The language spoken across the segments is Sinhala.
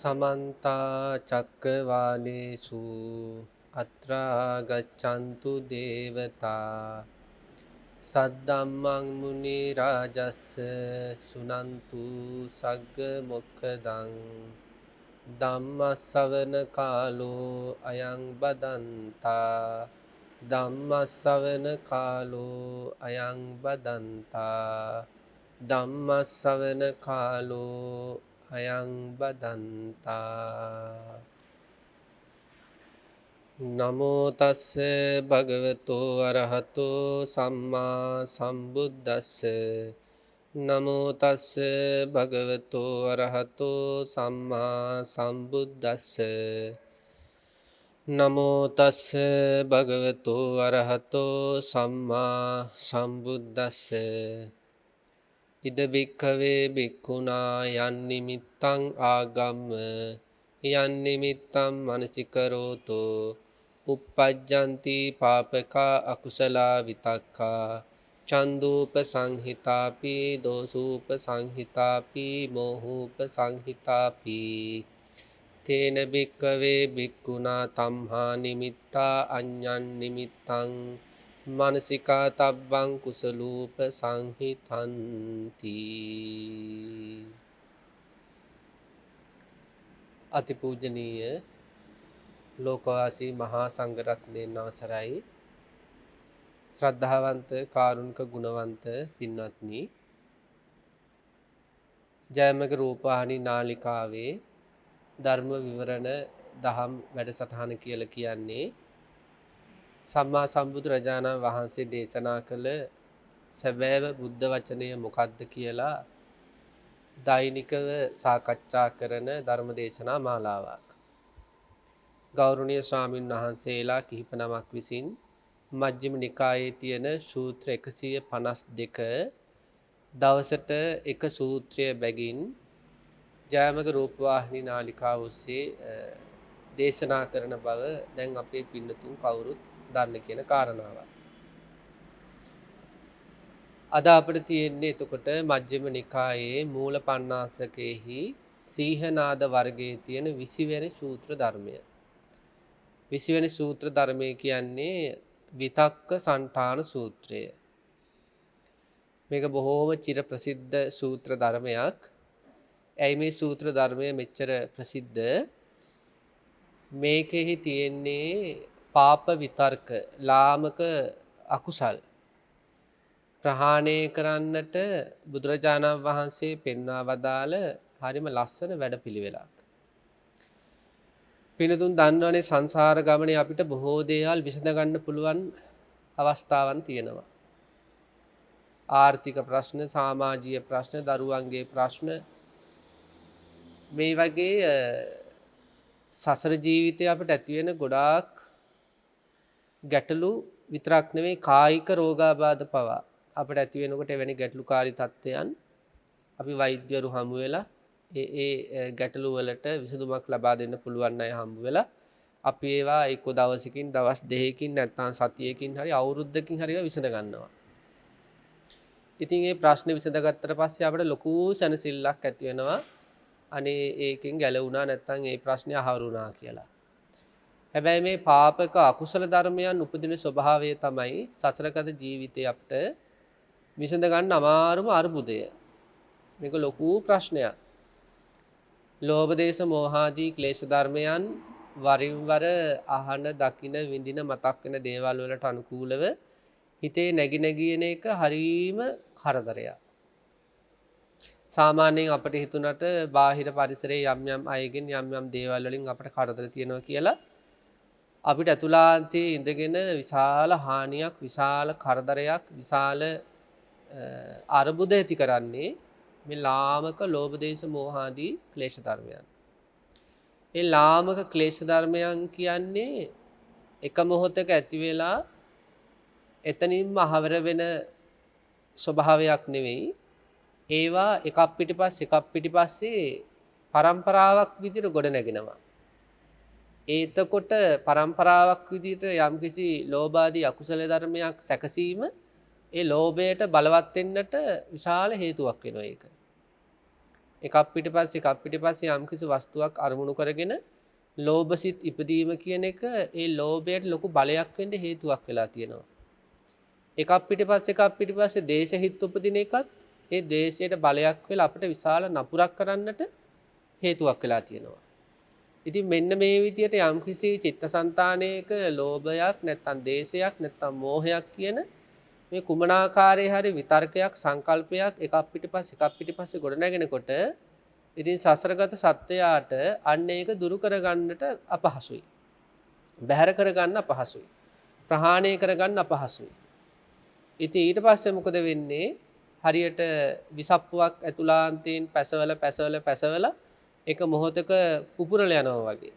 समन्ता चक्रवालेषु अत्रा गच्छन्तु देवता सद्धम्मं मुनिराजस्य सुनन्तु सग्गमुखदं ධම්මස්සවන කාලෝ අයං බදන්තා ධම්මස්සවන කාලෝ අයං බදන්තා ධම්මස්සවන කාලෝ අයං බදන්තා නමෝ තස්ස භගවතෝ අරහතෝ සම්මා සම්බුද්දස්ස නමෝ තස්ස භගවතෝ අරහතෝ සම්මා සම්බුද්දස්ස නමෝ තස්ස භගවතෝ අරහතෝ සම්මා සම්බුද්දස්ස ඉද බික්ඛවේ බික්ඛුනා යන් නිමිත්තං ආගම්ම යන් නිමිත්තං මනසිකරෝතෝ uppajjanti පාපකා අකුසලා විතක්කා චන්දූප සංහිතාපි දෝසූප සංහිතාපි මෝහූප සංහිතාපි තේන බික්කවේ බික්කුණා තම්හා නිමිත්තා අඤ්ඤන් නිමිත්තං මානසිකා තබ්බං කුසලූප සංහිතන්ති අතිපූජනීය ලෝකවාසී මහා සංඝරත්නයන් අවසරයි ශ්‍රද්ධාවන්ත කාරුණික ගුණවන්ත පින්වත්නි ජයමග රූපවාහිනී නාලිකාවේ ධර්ම විවරණ දහම් වැඩසටහන කියලා කියන්නේ සම්මා සම්බුදු රජාණන් වහන්සේ දේශනා කළ සැබෑව බුද්ධ වචනය මොකක්ද කියලා දෛනිකව සාකච්ඡා කරන ධර්ම දේශනා මාලාවක්. ගෞරවනීය ස්වාමින් වහන්සේලා කිහිප නමක් විසින් මජ්ක්‍ධිම නිකායේ තියෙන සූත්‍ර 152 දවසට එක සූත්‍රය බැගින් ජයමග රූපවාහිනී නාලිකාව ඔස්සේ දේශනා කරන බව දැන් අපේ පින්නතුන් කවුරුත් දන්න කියන කාරණාවක්. අද අපිට තියෙන්නේ එතකොට මජ්ක්‍ධිම නිකායේ මූල පණ්ණාසකේහි සීහනාද වර්ගයේ තියෙන 20 වෙනි සූත්‍ර ධර්මය. 20 වෙනි සූත්‍ර ධර්මය කියන්නේ විතක්ක සන්ඨාන සූත්‍රය. මේක බොහෝම චිර ප්‍රසිද්ධ සූත්‍ර ධර්මයක්. ඇයි මේ සූත්‍ර ධර්මය මෙච්චර ප්‍රසිද්ධ? මේකෙහි තියෙන්නේ පාප විතර්ක, ලාමක අකුසල් ප්‍රහාණය කරන්නට බුදුරජාණන් වහන්සේ පෙන්වා වදාළ හරිම ලස්සන වැඩපිළිවෙලක්. පිනතුන් දන්නවනේ සංසාර ගමනේ අපිට බොහෝ දේවල් විසඳ ගන්න පුළුවන් අවස්ථාවන් තියෙනවා. ආර්ථික ප්‍රශ්න, සමාජීය ප්‍රශ්න, දරුවන්ගේ ප්‍රශ්න මේ වගේ සසර ජීවිතේ අපිට ඇති වෙන ගොඩාක් ගැටලු විතරක් නෙවෙයි කායික රෝගාබාධ පවා අපිට ඇති වෙනකොට එවැනි ගැටලුකාරී තත්ත්වයන් අපි වෛද්‍යවරු හමු වෙලා ඒ ගැටලු වලට විසඳුමක් ලබා දෙන්න පුළුවන් අය හම්බ වෙලා අපි ඒවා එක්ක දවසකින් දවස් දෙකකින් නැත්නම් සතියකින් හරි අවුරුද්දකින් හරි විසඳ ගන්නවා. ඉතින් මේ ප්‍රශ්නේ විසඳගත්තට පස්සේ අපිට ලොකු සැනසෙල්ලක් ඇති වෙනවා. අනේ ඒකෙන් ගැලවුණා නැත්නම් ඒ ප්‍රශ්නේ අහවරුණා කියලා. හැබැයි මේ පාපක අකුසල ධර්මයන් උපදින ස්වභාවය තමයි සසරගත ජීවිතේ අපිට විසඳ ගන්න අමාරුම අර්බුදය. මේක ලොකු ප්‍රශ්නයක්. ලෝභ දේශ මොහාදී ක්ලේශ ධර්මයන් වරින් වර අහන දකින විඳින මතක් වෙන දේවල් වලට අනුකූලව හිතේ නැగిන එක හරීම කරදරයක්. සාමාන්‍යයෙන් අපිට හිතුණට බාහිර පරිසරයේ යම් යම් අයගෙන් යම් යම් දේවල් වලින් අපිට කරදර තියෙනවා කියලා අපිට අතුලාන්තයේ ඉඳගෙන විශාල හානියක්, විශාල කරදරයක්, විශාල අර්බුද ඇති කරන්නේ මේ ලාමක ලෝභ දේශ මොහාදී ක්ලේශ ධර්මයන්. ඒ ලාමක ක්ලේශ ධර්මයන් කියන්නේ එක මොහොතක ඇති වෙලා එතනින්ම අහවර වෙන ස්වභාවයක් නෙවෙයි. ඒවා එකක් පිටිපස්සේ පරම්පරාවක් විදිහට ගොඩ නැගෙනවා. ඒතකොට පරම්පරාවක් විදිහට යම්කිසි ලෝභාදී අකුසල ධර්මයක් සැකසීම ඒ ලෝභයට බලවත් වෙන්නට විශාල හේතුවක් වෙනවා ඒක. එකක් පිටිපස්සේ යම්කිසි වස්තුවක් අරමුණු කරගෙන ලෝභසිත ඉපදීම කියන එක ඒ ලෝභයට ලොකු බලයක් වෙන්න හේතුවක් වෙලා තියෙනවා. එකක් පිටිපස්සේ දේශහිත උපදින එකත් ඒ දේශයට බලයක් වෙලා අපිට විශාල නපුරක් කරන්නට හේතුවක් වෙලා තියෙනවා. ඉතින් මෙන්න මේ විදියට යම්කිසි චිත්තසංතානයක ලෝභයක් නැත්නම් දේශයක් නැත්නම් මෝහයක් කියන මේ කුමනාකාරයේ හරි විතර්කයක් සංකල්පයක් එකක් පිටිපස්සේ ගොඩ නැගෙනකොට ඉතින් සසරගත සත්‍යයට අන්න ඒක දුරු කරගන්නට අපහසුයි. බැහැර කරගන්න අපහසුයි. ප්‍රහාණය කරගන්න අපහසුයි. ඉතින් ඊට පස්සේ මොකද වෙන්නේ? හරියට විසප්පුවක් ඇතුළාන්තයෙන් පැසවල එක මොහොතක පුපුරල යනවා වගේ.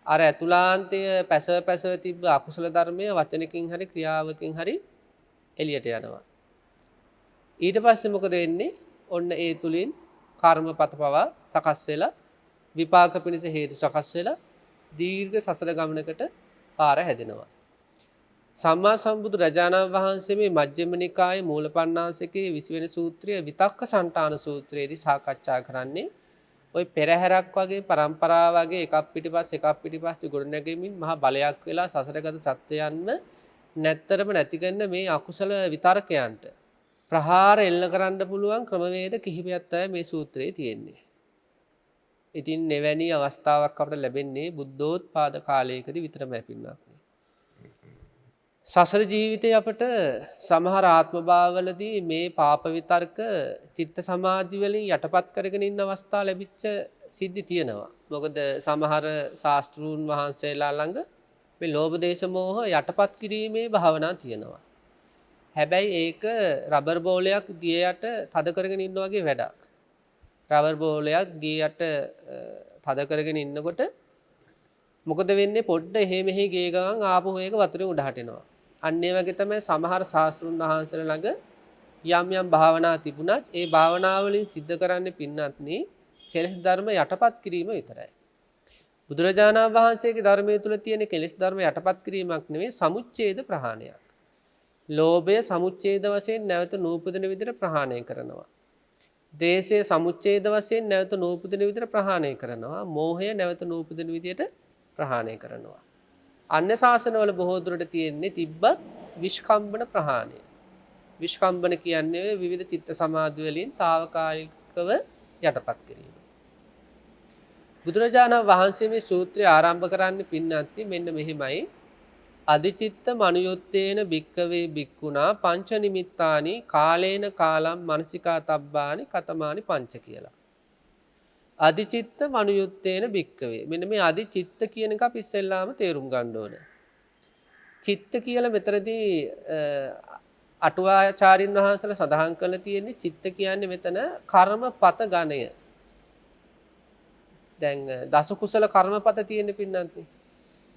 අර ඇතුළාන්තය පැසව තිබ්බ අකුසල ධර්මය වචනකින් හරි ක්‍රියාවකින් හරි එළියට යනවා. ඊට පස්සේ මොකද වෙන්නේ? ඔන්න ඒ තුලින් කර්මපත පවා සකස් වෙලා විපාක පිණිස හේතු සකස් වෙලා දීර්ඝ සසර ගමනකට පාර හැදෙනවා. සම්මා සම්බුදු රජාණන් වහන්සේ මේ මජ්ක්‍ධිම නිකායේ මූලපණ්ණාසකේ 20 වෙනි සූත්‍රය විතක්ක සන්තාන සූත්‍රයේදී සාකච්ඡා කරන්නේ ওই පෙරහැරක් වගේ પરම්පරාව වගේ එකක් පිටිපස්සේ ගොඩනැගෙමින් මහා බලයක් වෙලා සසරගත සත්‍යයන්ම නැත්තරම නැති කරන මේ අකුසල විතරකයන්ට ප්‍රහාර එල්ල කරන්න පුළුවන් ක්‍රමවේද කිහිපයක් තමයි මේ සූත්‍රයේ තියෙන්නේ. ඉතින් එවැනි අවස්ථාවක් අපට ලැබෙන්නේ බුද්ධෝත්පාද කාලයකදී විතරමයි පින්වත්. සසර ජීවිතේ අපට සමහර ආත්ම භාවවලදී මේ පාප විතර්ක චිත්ත සමාධි වලින් යටපත් කරගෙන ඉන්න අවස්ථා ලැබිච්ච සිද්ධි තියෙනවා. මොකද සමහර ශාස්ත්‍රූන් වහන්සේලා ළඟ මේ ලෝභ දේශ මොහ යටපත් කිරීමේ භාවනා තියෙනවා. හැබැයි ඒක රබර් බෝලයක් දිය යට තද කරගෙන ඉන්න වගේ වැඩක්. රබර් බෝලයක් දිය යට තද කරගෙන ඉන්නකොට මොකද වෙන්නේ? පොඩ්ඩ එහෙ මෙහෙ ගේ ගමන් ආපහු ඒක වතුරෙන් උඩහට එනවා. අන්න ඒ වගේ තමයි සමහර ශාස්ත්‍රුන් වහන්සේලා ළඟ යම් භාවනා තිබුණත් ඒ භාවනා වලින් සිද්ධ කරන්නේ පින්නත්නි කෙලෙස් ධර්ම යටපත් කිරීම විතරයි. බුදුරජාණන් වහන්සේගේ ධර්මයේ තුල තියෙන කෙලෙස් ධර්ම යටපත් කිරීමක් නෙවෙයි සමුච්ඡේද ප්‍රහාණයක්. ලෝභය සමුච්ඡේද වශයෙන් නැවත නූපදින විදිහට ප්‍රහාණය කරනවා. දේශය සමුච්ඡේද වශයෙන් නැවත නූපදින විදිහට ප්‍රහාණය කරනවා. මෝහය නැවත නූපදින විදිහට ප්‍රහාණය කරනවා. අන්‍ය ශාසනවල බොහෝ දුරට තියෙන්නේ තිබ්බත් විස්කම්බන ප්‍රහාණය. විස්කම්බන කියන්නේ විවිධ චිත්ත සමාධි වලින් తాවකාලිකව යටපත් කිරීම. බුදුරජාණන් වහන්සේ මේ සූත්‍රය ආරම්භ කරන්නේ පින්නත්ති මෙන්න මෙහිමයි. අදිචිත්ත මනුයොත්තේන භික්කවේ භික්ඛුනා පංච නිමිත්තානි කාලේන කාලම් මනසිකා තබ්බානි කතමානි පංච කියලා. අදිචිත්ත මනුයුත්තේන භික්කවේ. මෙන්න මේ අදිචිත්ත කියන එක අපි ඉස්සෙල්ලාම තේරුම් ගන්න ඕනේ. චිත්ත කියලා මෙතනදී අටුවාචාරින් වහන්සේලා සඳහන් කරලා තියෙන්නේ චිත්ත කියන්නේ මෙතන කර්මපත ගණය. දැන් දස කුසල කර්මපත තියෙන පින්නන්ති.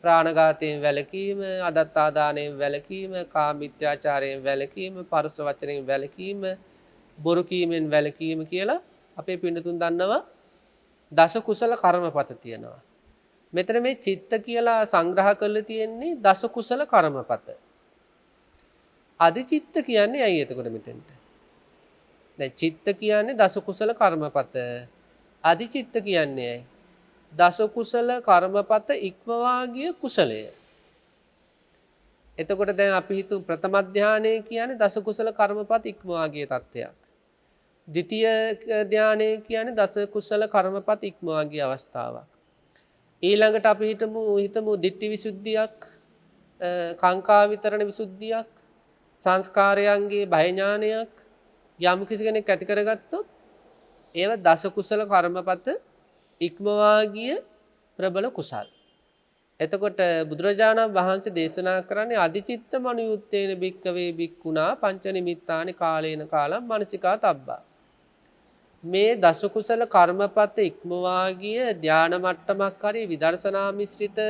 ප්‍රාණඝාතයෙන් වැළකීම, අදත්තාදානයෙන් වැළකීම, කාමීත්‍යාචාරයෙන් වැළකීම, පරුස වචනයෙන් වැළකීම, බොරු කීමෙන් වැළකීම කියලා අපේ පින්නතුන් දන්නවා. දස කුසල කර්මපත තියෙනවා. මෙතන මේ චිත්ත කියලා සංග්‍රහ කරලා තියෙන්නේ දස කුසල කර්මපත. අදිචිත්ත කියන්නේ ඇයි එතකොට මෙතෙන්ට? දැන් චිත්ත කියන්නේ දස කුසල කර්මපත. අදිචිත්ත කියන්නේ ඇයි? දස කුසල කර්මපත ඉක්මවා ගිය කුසලය. එතකොට දැන් අපි හිතමු ප්‍රථම ධානය කියන්නේ දස කුසල කර්මපත ඉක්මවා ගිය තත්ත්වයක්. ද්විතීය ධානය කියන්නේ දස කුසල කර්මපත ඉක්මවා ගිය අවස්ථාවක්. ඊළඟට අපි හිතමු ditthi විසුද්ධියක්, කාංකා විතරණ විසුද්ධියක්, සංස්කාරයන්ගේ බය ඥානයක් යම් කිසි කෙනෙක් ඇති කරගත්තොත් ඒව දස කුසල කර්මපත ඉක්මවා ගිය ප්‍රබල කුසල්. එතකොට බුදුරජාණන් වහන්සේ දේශනා කරන්නේ අදිචිත්ත මනුයුත්තේන භික්කවේ භික්ඛුනා පංච නිමිත්තානි කාලේන කාලම් මනසිකා තබ්බා. මේ දස කුසල කර්මපත ඉක්මවා ගිය ධානා මට්ටමක් හරි විදර්ශනා මිශ්‍රිත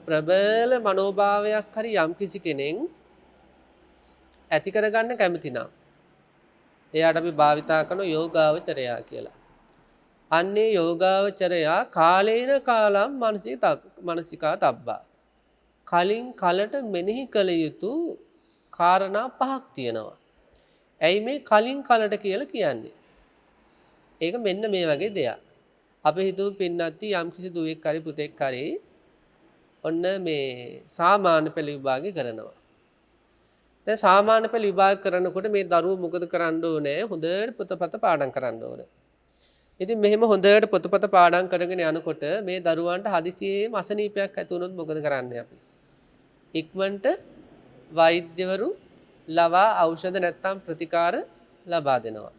ප්‍රබල මනෝභාවයක් හරි යම් කිසි කෙනෙක් ඇති කරගන්න කැමති නම් එයාට අපි භාවිතා කරන යෝගාවචරයා කියලා. අන්නේ යෝගාවචරයා කාලේන කාලම් මනසිකා තබ්බා. කලින් කලට මෙනෙහි කළ යුතු කාරණා පහක් තියෙනවා. ඇයි මේ කලින් කලට කියලා කියන්නේ? ඒක මෙන්න මේ වගේ දෙයක්. අපි හිතුව පින්නත්ති යම් කිසි දුවෙක් හරි පුතෙක් හරි ඔන්න මේ සාමාන්‍ය පෙළ විභාගය කරනවා. දැන් සාමාන්‍ය පෙළ විභාග කරනකොට මේ දරුවෝ මොකද කරන්න ඕනේ? හොඳට පොතපත පාඩම් කරන්න ඕනේ. ඉතින් මෙහෙම හොඳට පොතපත පාඩම් කරගෙන යනකොට මේ දරුවන්ට හදිසියෙම අසනීපයක් ඇති වුණොත් මොකද කරන්නේ අපි? ඉක්මනට වෛද්‍යවරු ලවා ඖෂධ නැත්තම් ප්‍රතිකාර ලබා දෙනවා.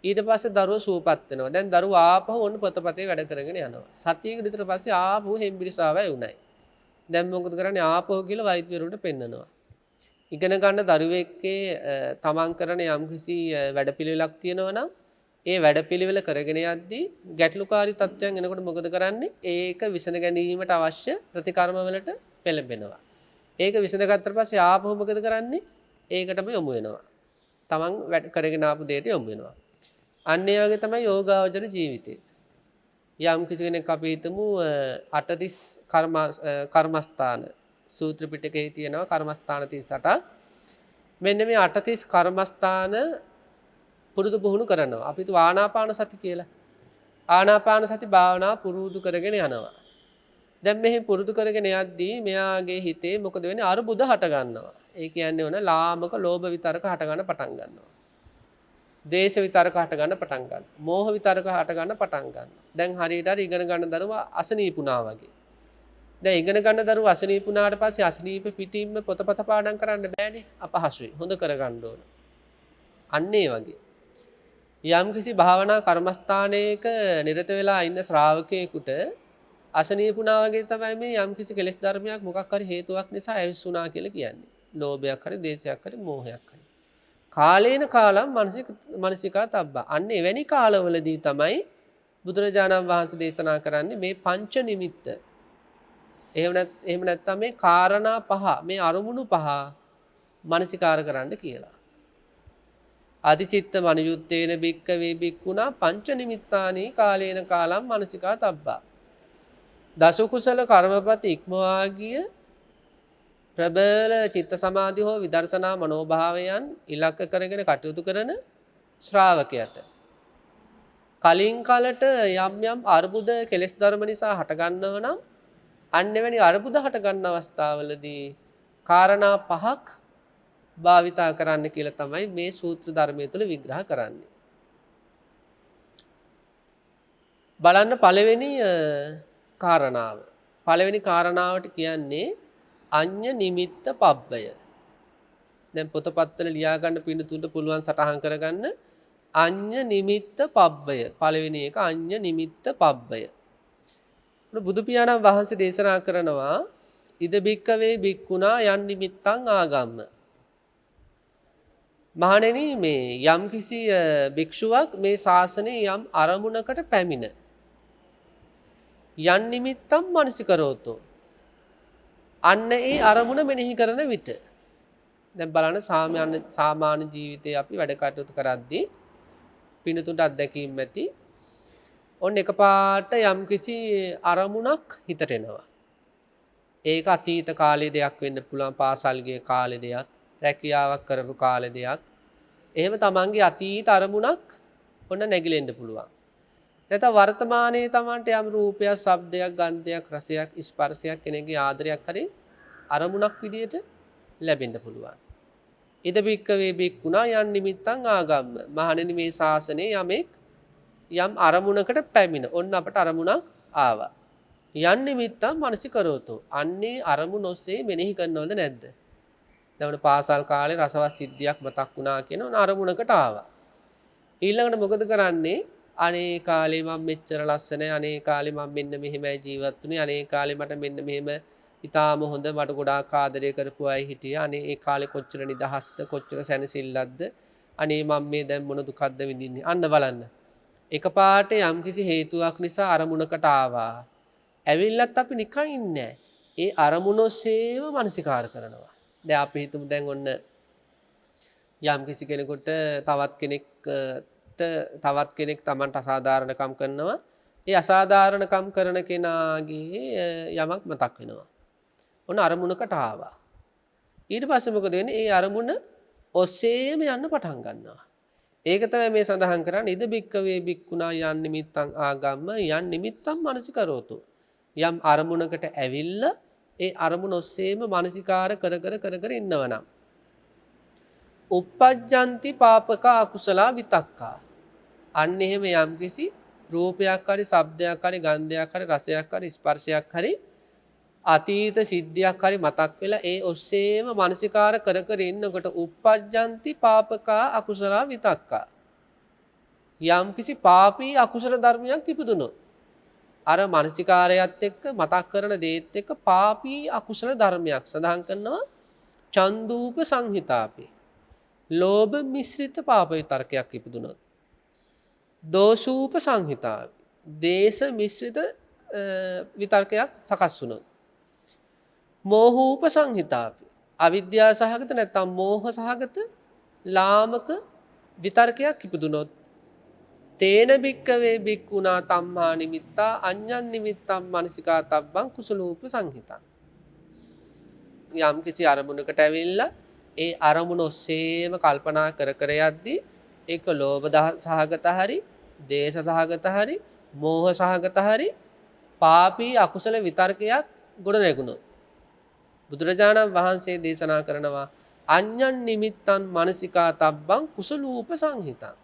ඊට පස්සේ දරුවෝ සුවපත් වෙනවා. දැන් දරුවෝ ආපහු ඔන්න පොතපතේ වැඩ කරගෙන යනවා. සතියකට විතර පස්සේ ආපහු හෙම්බිරිසාවයි උණයි. දැන් මොකද කරන්නේ? ආපහු ගිහලා වෛද්‍යවරුන්ට පෙන්නනවා. ඉගෙන ගන්න දරුවෙක්ගේ තමන් කරන යම්කිසි වැඩපිළිවෙලක් තියෙනවා නම් ඒ වැඩපිළිවෙල කරගෙන යද්දී ගැටලුකාරී තත්ත්වයන් එනකොට මොකද කරන්නේ? ඒක විසඳ ගැනීමට අවශ්‍ය ප්‍රතිකර්ම වලට පෙළඹෙනවා. ඒක විසඳගත්තට පස්සේ ආපහු මොකද කරන්නේ? ඒකටම යොමු වෙනවා. තමන් වැඩ කරගෙන ආපු දෙයට යොමු වෙනවා. අන්න ඒ වගේ තමයි යෝගාවචර ජීවිතේ. යම් කිසි කෙනෙක් අපි හිතමු 38 කර්මස්ථාන සූත්‍ර පිටකයේ තියෙනවා කර්මස්ථාන 38ක්. මෙන්න මේ 38 කර්මස්ථාන පුරුදු පුහුණු කරනවා. අපි හිතුවා ආනාපාන සති කියලා. ආනාපාන සති භාවනාව පුරුදු කරගෙන යනවා. දැන් මෙහි පුරුදු කරගෙන යද්දී මෙයාගේ හිතේ මොකද වෙන්නේ? අරුබුද හට ගන්නවා. ඒ කියන්නේ ඕන ලාමක ලෝභ විතරක හට ගන්න පටන් ගන්නවා. දේශ විතරක හට ගන්න පටන් ගන්නවා. මෝහ විතරක හට ගන්න පටන් ගන්නවා. දැන් හරියට හරි ඉගෙන ගන්න දරුවා අසනීපුණා වගේ. දැන් ඉගෙන ගන්න දරුවා අසනීපුණාට පස්සේ අසනීප පිටින්ම පොතපත පාඩම් කරන්න බෑනේ. අපහසුයි. හොඳ කරගන්න ඕන. අන්න ඒ වගේ. යම්කිසි භාවනා කර්මස්ථානයක නිරත වෙලා ඉන්න ශ්‍රාවකයෙකුට අසනීපුණා වගේ තමයි මේ යම්කිසි කෙලෙස් ධර්මයක් මොකක් හරි හේතුවක් නිසා ඇවිස්සුණා කියලා කියන්නේ. ලෝභයක් හරි දේශයක් හරි මෝහයක් හරි. කාලේන කාලම් මානසිකා තබ්බා. අන්න එවැනි කාලවලදී තමයි බුදුරජාණන් වහන්සේ දේශනා කරන්නේ මේ පංච නිමිත්ත. එහෙම නැත්නම් මේ කාරණා පහ, මේ අරමුණු පහ මානසිකාර කරන්න කියලා. අධිචිත්ත මනියුත්තේන බික්කවේ බික්කුණා පංච නිමිත්තානි කාලේන කාලම් මානසිකා තබ්බා. දස කුසල කර්මපති ඉක්මවා ගිය ප්‍රබල චිත්ත සමාධි හෝ විදර්ශනා මනෝභාවයන් ඉලක්ක කරගෙන කටයුතු කරන ශ්‍රාවකයට කලින් කාලට යම් යම් අර්බුද කෙලෙස් ධර්ම නිසා හට ගන්නව නම් අන්න එවැනි අර්බුද හට ගන්න අවස්ථාවලදී කාරණා පහක් භාවිතා කරන්න කියලා තමයි මේ සූත්‍ර ධර්මයේ තුල විග්‍රහ කරන්නේ. බලන්න පළවෙනි කාරණාව. පළවෙනි කාරණාවට කියන්නේ අඤ්ඤ නිමිත්ත පබ්බය. දැන් පොතපත්වල ලියා ගන්න පින්නතුන්ට පුළුවන් සටහන් කරගන්න අඤ්ඤ නිමිත්ත පබ්බය. පළවෙනි එක අඤ්ඤ නිමිත්ත පබ්බය. බුදු පියාණන් වහන්සේ දේශනා කරනවා ඉද බික්කවේ බික්කුණා යන් නිමිත්තං ආගම්ම. මහණෙනි මේ යම්කිසි භික්ෂුවක් මේ ශාසනයේ යම් අරමුණකට පැමිණ යන් නිමිත්තම් මනසිකරෝතෝ අන්න ඒ අරමුණ මෙනෙහි කරන විට දැන් බලන්න සාමාන්‍ය ජීවිතේ අපි වැඩ කටයුතු කරද්දී පිනතුන්ට අත්දැකීම් ඇති ඔන්න එකපාරට යම්කිසි අරමුණක් හිතට එනවා. ඒක අතීත කාලයේ දෙයක් වෙන්න පුළුවන්, පාසල් ගිය කාලේ දෙයක්, රැකියාවක් කරපු කාලේ දෙයක්. එහෙම තමන්ගේ අතීත අරමුණක් ඔන්න නැగిලෙන්න පුළුවන්. නැත්නම් වර්තමානයේ තමන්ට යම් රූපයක්, ශබ්දයක්, ගන්ධයක්, රසයක්, ස්පර්ශයක් කෙනෙක්ගේ ආදරයක් හරි අරමුණක් විදියට ලැබෙන්න පුළුවන්. ඉද බික්කවේ බික්කුණා යන් නිමිත්තං ආගම්ම. මහණෙනි මේ ශාසනයේ යමෙක් යම් අරමුණකට පැමිණ ඔන්න අපට අරමුණක් ආවා. යන් නිමිත්තං මනසිකරෝතෝ. අන්නේ අරමුණ ඔස්සේ මෙනෙහි කරනවද නැද්ද? දැන් පාසල් කාලේ රසවත් සිද්ධියක් මතක් වුණා කියන ඔන්න අරමුණකට ආවා. ඊළඟට මොකද කරන්නේ? අනේ කාලේ මම මෙච්චර ලස්සනයි, අනේ කාලේ මම මෙන්න මෙහෙමයි ජීවත් වුනේ, අනේ කාලේ මට මෙන්න මෙහෙම ඊටාම හොඳ මට ගොඩාක් ආදරය කරපු අය හිටියා, අනේ ඒ කාලේ කොච්චර නිදහස්ද, කොච්චර සැනසෙල්ලක්ද, අනේ මම මේ දැන් මොන දුකක්ද විඳින්නේ. අන්න බලන්න. එකපාරට යම්කිසි හේතුවක් නිසා අරමුණකට ආවා. ඇවිල්ලත් අපි නිකන් ඉන්නේ ඒ අරමුණ ඔස්සේම මානසිකාර කරනවා. දැන් අපි හිතමු දැන් ඔන්න යම්කිසි කෙනෙකුට තවත් කෙනෙක් Tamanට අසාධාරණකම් කරනවා. ඒ අසාධාරණකම් කරන කෙනාගේ යමක් මතක් වෙනවා. ඔන්න අරමුණකට ආවා. ඊට පස්සේ මොකද වෙන්නේ? ඒ අරමුණ ඔස්සේම යන්න පටන් ගන්නවා. ඒක තමයි මේ සඳහන් කරන්නේ ඉද බික්කවේ බික්කුණා යන් නිමිත්තං ආගම්ම යන් නිමිත්තං මනසිකරෝතු. යම් අරමුණකට ඇවිල්ලා ඒ අරමුණ ඔස්සේම මනසිකාර කර කර ඉන්නවනම් uppajjanti papaka akusala vitakka. අන්න එහෙම යම්කිසි රූපයක් හරි ශබ්දයක් හරි ගන්ධයක් හරි රසයක් හරි ස්පර්ශයක් හරි අතීත සිද්ධියක් හරි මතක් වෙලා ඒ ඔස්සේම මානසිකාර කර ඉන්නකොට uppajjanti papaka akusala vitakka. යම්කිසි පාපී අකුසල ධර්මයක් ඉපදුනොත් අර මානසිකාරයත් එක්ක මතක් කරන දේත් එක්ක පාපී අකුසල ධර්මයක් සඳහන් කරනවා චන්දූප සංහිතාපේ. ලෝභ මිශ්‍රිත පාප විතර්කයක් ඉපදුනොත් දෝෂූප සංහිතාපේ. දේශ මිශ්‍රිත විතර්කයක් සකස් වුණොත් මෝහූප සංහිතාපේ. අවිද්‍යාව සහගත නැත්නම් මෝහ සහගත ලාමක විතර්කයක් ඉපදුනොත් තේන බික්කවේ බික්කුණා තම්හා නිමිත්තා අඤ්ඤන් නිමිත්තම් මනසිකා තබ්බං කුසලූප සංහිතං. යම් කිසි අරමුණකට ඇවිල්ලා ඒ අරමුණ ඔස්සේම කල්පනා කර යද්දී ඒක ලෝභ සහගත හරි දේශ සහගත හරි මෝහ සහගත හරි පාපී අකුසල විතර්කයක් ගොඩ නැගුණොත් බුදුරජාණන් වහන්සේ දේශනා කරනවා අඤ්ඤන් නිමිත්තන් මනසිකා තබ්බං කුසලූප සංහිතං.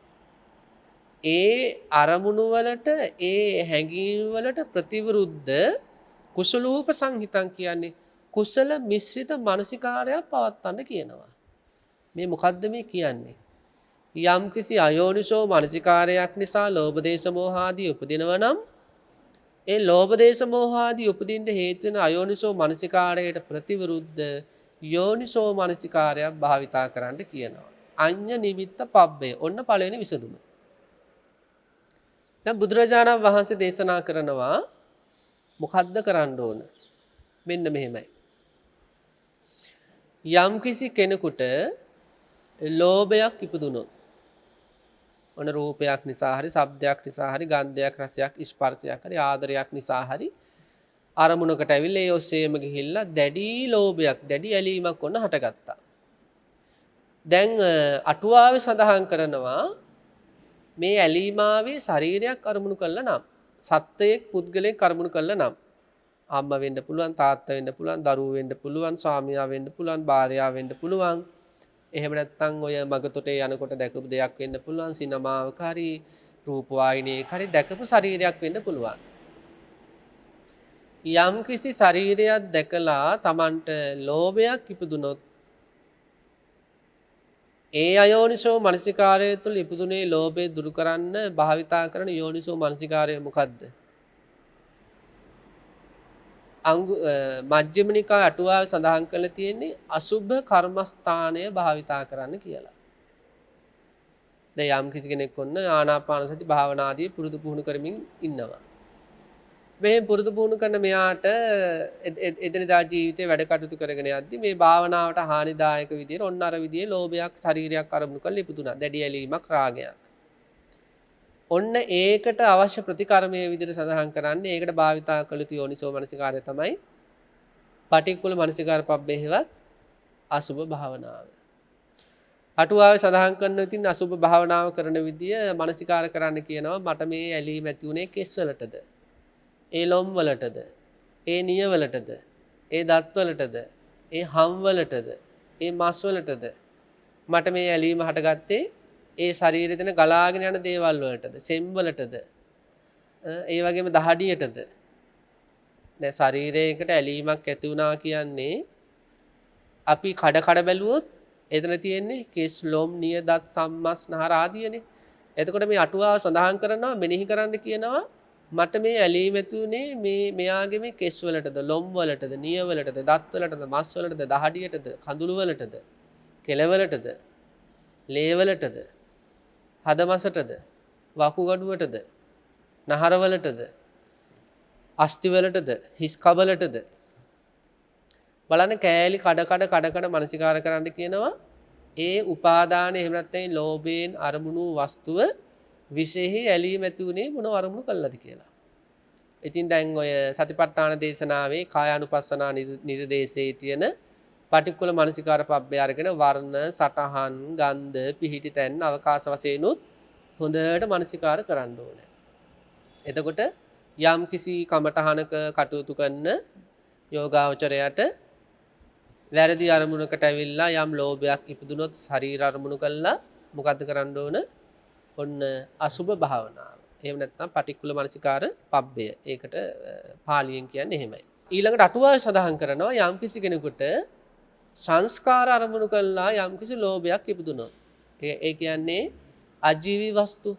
ඒ අරමුණු වලට ඒ හැඟීම් වලට ප්‍රතිවිරුද්ධ කුසලූප සංහිතං කියන්නේ කුසල මිශ්‍රිත මානසිකාරයක් පවත්වන්න කියනවා. මේ මොකද්ද මේ කියන්නේ? යම්කිසි අයෝනිසෝ මානසිකාරයක් නිසා ලෝභ දේශ මොහ ආදී උපදිනවා නම් ඒ ලෝභ දේශ මොහ ආදී උපදින්න හේතු වෙන අයෝනිසෝ මානසිකාරයට ප්‍රතිවිරුද්ධ යෝනිසෝ මානසිකාරයක් භාවිතා කරන්න කියනවා. අඤ්ඤ නිමිත්ත පබ්බේ. ඔන්න පළවෙනි විසඳුම. දැන් බුදුරජාණන් වහන්සේ දේශනා කරනවා මොකද්ද කරන්න ඕන? මෙන්න මෙහෙමයි. යම්කිසි කෙනෙකුට ලෝභයක් ඉපදුනොත් ඔන්න රූපයක් නිසා හරි ශබ්දයක් නිසා හරි ගන්ධයක් රසයක් ස්පර්ශයක් හරි ආදරයක් නිසා හරි අරමුණකට ඇවිල්ලා ඒ ඔස්සේම ගිහිල්ලා දැඩි ලෝභයක් දැඩි ඇලීමක් ඔන්න හටගත්තා. දැන් අටුවාවේ සඳහන් කරනවා මේ ඇලීමාවේ ශරීරයක් අරමුණු කළා නම් සත්වයක් පුද්ගලයෙක් අරමුණු කළා නම් අම්මා වෙන්න පුළුවන් තාත්තා වෙන්න පුළුවන් දරුවෝ වෙන්න පුළුවන් ස්වාමියා වෙන්න පුළුවන් භාර්යාව වෙන්න පුළුවන්. එහෙම නැත්නම් ඔය මගතොටේ යනකොට දැකපු දෙයක් වෙන්න පුළුවන් සිනමාවක හරි රූප වාහිනියක හරි දැකපු ශරීරයක් වෙන්න පුළුවන්. යම් කිසි ශරීරයක් දැකලා Tamanට ලෝභයක් ඉපදුනොත් ඒ අයෝනිසෝ මනසිකාරය තුළ ඉපදුනේ ලෝභය දුරු කරන්න භාවිතා කරන යෝනිසෝ මනසිකාරය මොකද්ද? මජ්ක්‍ධිම නිකාය අටුවාවේ සඳහන් කරලා තියෙන්නේ අසුභ කර්මස්ථානය භාවිතා කරන්න කියලා. දැන් යම් කිසි කෙනෙක් ඔන්න ආනාපාන සති භාවනාදී පුරුදු පුහුණු කරමින් ඉන්නවා. මේ පුරුදු පුහුණු කරන මෙයාට එදිනදා ජීවිතේ වැඩ කටයුතු කරගෙන යද්දී මේ භාවනාවට හානිදායක විදියට ඔන්න අර විදියේ ලෝභයක් ශරීරයක් අරමුණු කරලා ඉපදුනා. දැඩි ඇලීමක් රාගයක්. ඔන්න ඒකට අවශ්‍ය ප්‍රතිකර්මයේ විදිහට සඳහන් කරන්නේ ඒකට භාවිතා කළ යුතු යෝනිසෝ මනසිකාරය තමයි පටික්කුල මනසිකාර පබ්බේහෙවත් අසුභ භාවනාව. අටුවාවේ සඳහන් කරන ඉතින් අසුභ භාවනාව කරන විදිය මනසිකාර කරන්න කියනවා මට මේ ඇලීම ඇති උනේ කෙස් වලටද? ඒ ලොම් වලටද? ඒ නිය වලටද? ඒ දත් වලටද? ඒ හම් වලටද? ඒ මස් වලටද? මට මේ ඇලීම හටගත්තේ ඒ ශරීරේ දෙන ගලාගෙන යන දේවල් වලටද සෙම් වලටද ඒ වගේම දහඩියටද දැන් ශරීරයකට ඇලීමක් ඇති වුණා කියන්නේ අපි කඩ බැලුවොත් එතන තියෙන්නේ කෙස් ලොම් නිය දත් සම්මස් නහර ආදීනේ. එතකොට මේ අටුවාව සඳහන් කරනවා මෙනෙහි කරන්න කියනවා මට මේ ඇලීම ඇති උනේ මෙයාගේ මේ කෙස් වලටද ලොම් වලටද නිය වලටද දත් වලටද මස් වලටද දහඩියටද කඳුළු වලටද කෙල වලටද ලේ වලටද හදමසටද වකුගඩුවටද නහරවලටද අස්තිවලටද හිස් කබලටද බලන්න කෑලි කඩ මනසිකාර කරන්න කියනවා ඒ උපාදානය එහෙම නැත්නම් ලෝභයෙන් අරමුණු වස්තුව විශේෂ ඇලීම ඇති උනේ මොන අරමුණු කළාද කියලා. ඉතින් දැන් ඔය සතිපට්ඨාන දේශනාවේ කායානුපස්සනා නිර්දේශයේ තියෙන පටික්කුල මානසිකාර පබ්බේ අරගෙන වර්ණ, සටහන්, ගන්ධ, පිහිටි තැන් අවකාශ වශයෙන් උත් හොඳට මානසිකාර කරන්න ඕනේ. එතකොට යම් කිසි කමඨහනක කටයුතු කරන යෝගාවචරයට වැරදි අරමුණකට ඇවිල්ලා යම් ලෝභයක් ඉපදුනොත් ශරීර අරමුණු කළා මොකද්ද කරන්න ඕන? ඔන්න අසුභ භාවනාව. එහෙම නැත්නම් පටික්කුල මානසිකාර පබ්බය. ඒකට පාලියෙන් කියන්නේ එහෙමයි. ඊළඟට අටුවාවේ සඳහන් කරනවා යම් කිසි කෙනෙකුට සංස්කාර අරමුණු කළා යම් කිසි ලෝභයක් ඉපදුනොත්. ඒ කියන්නේ අජීවී වස්තු,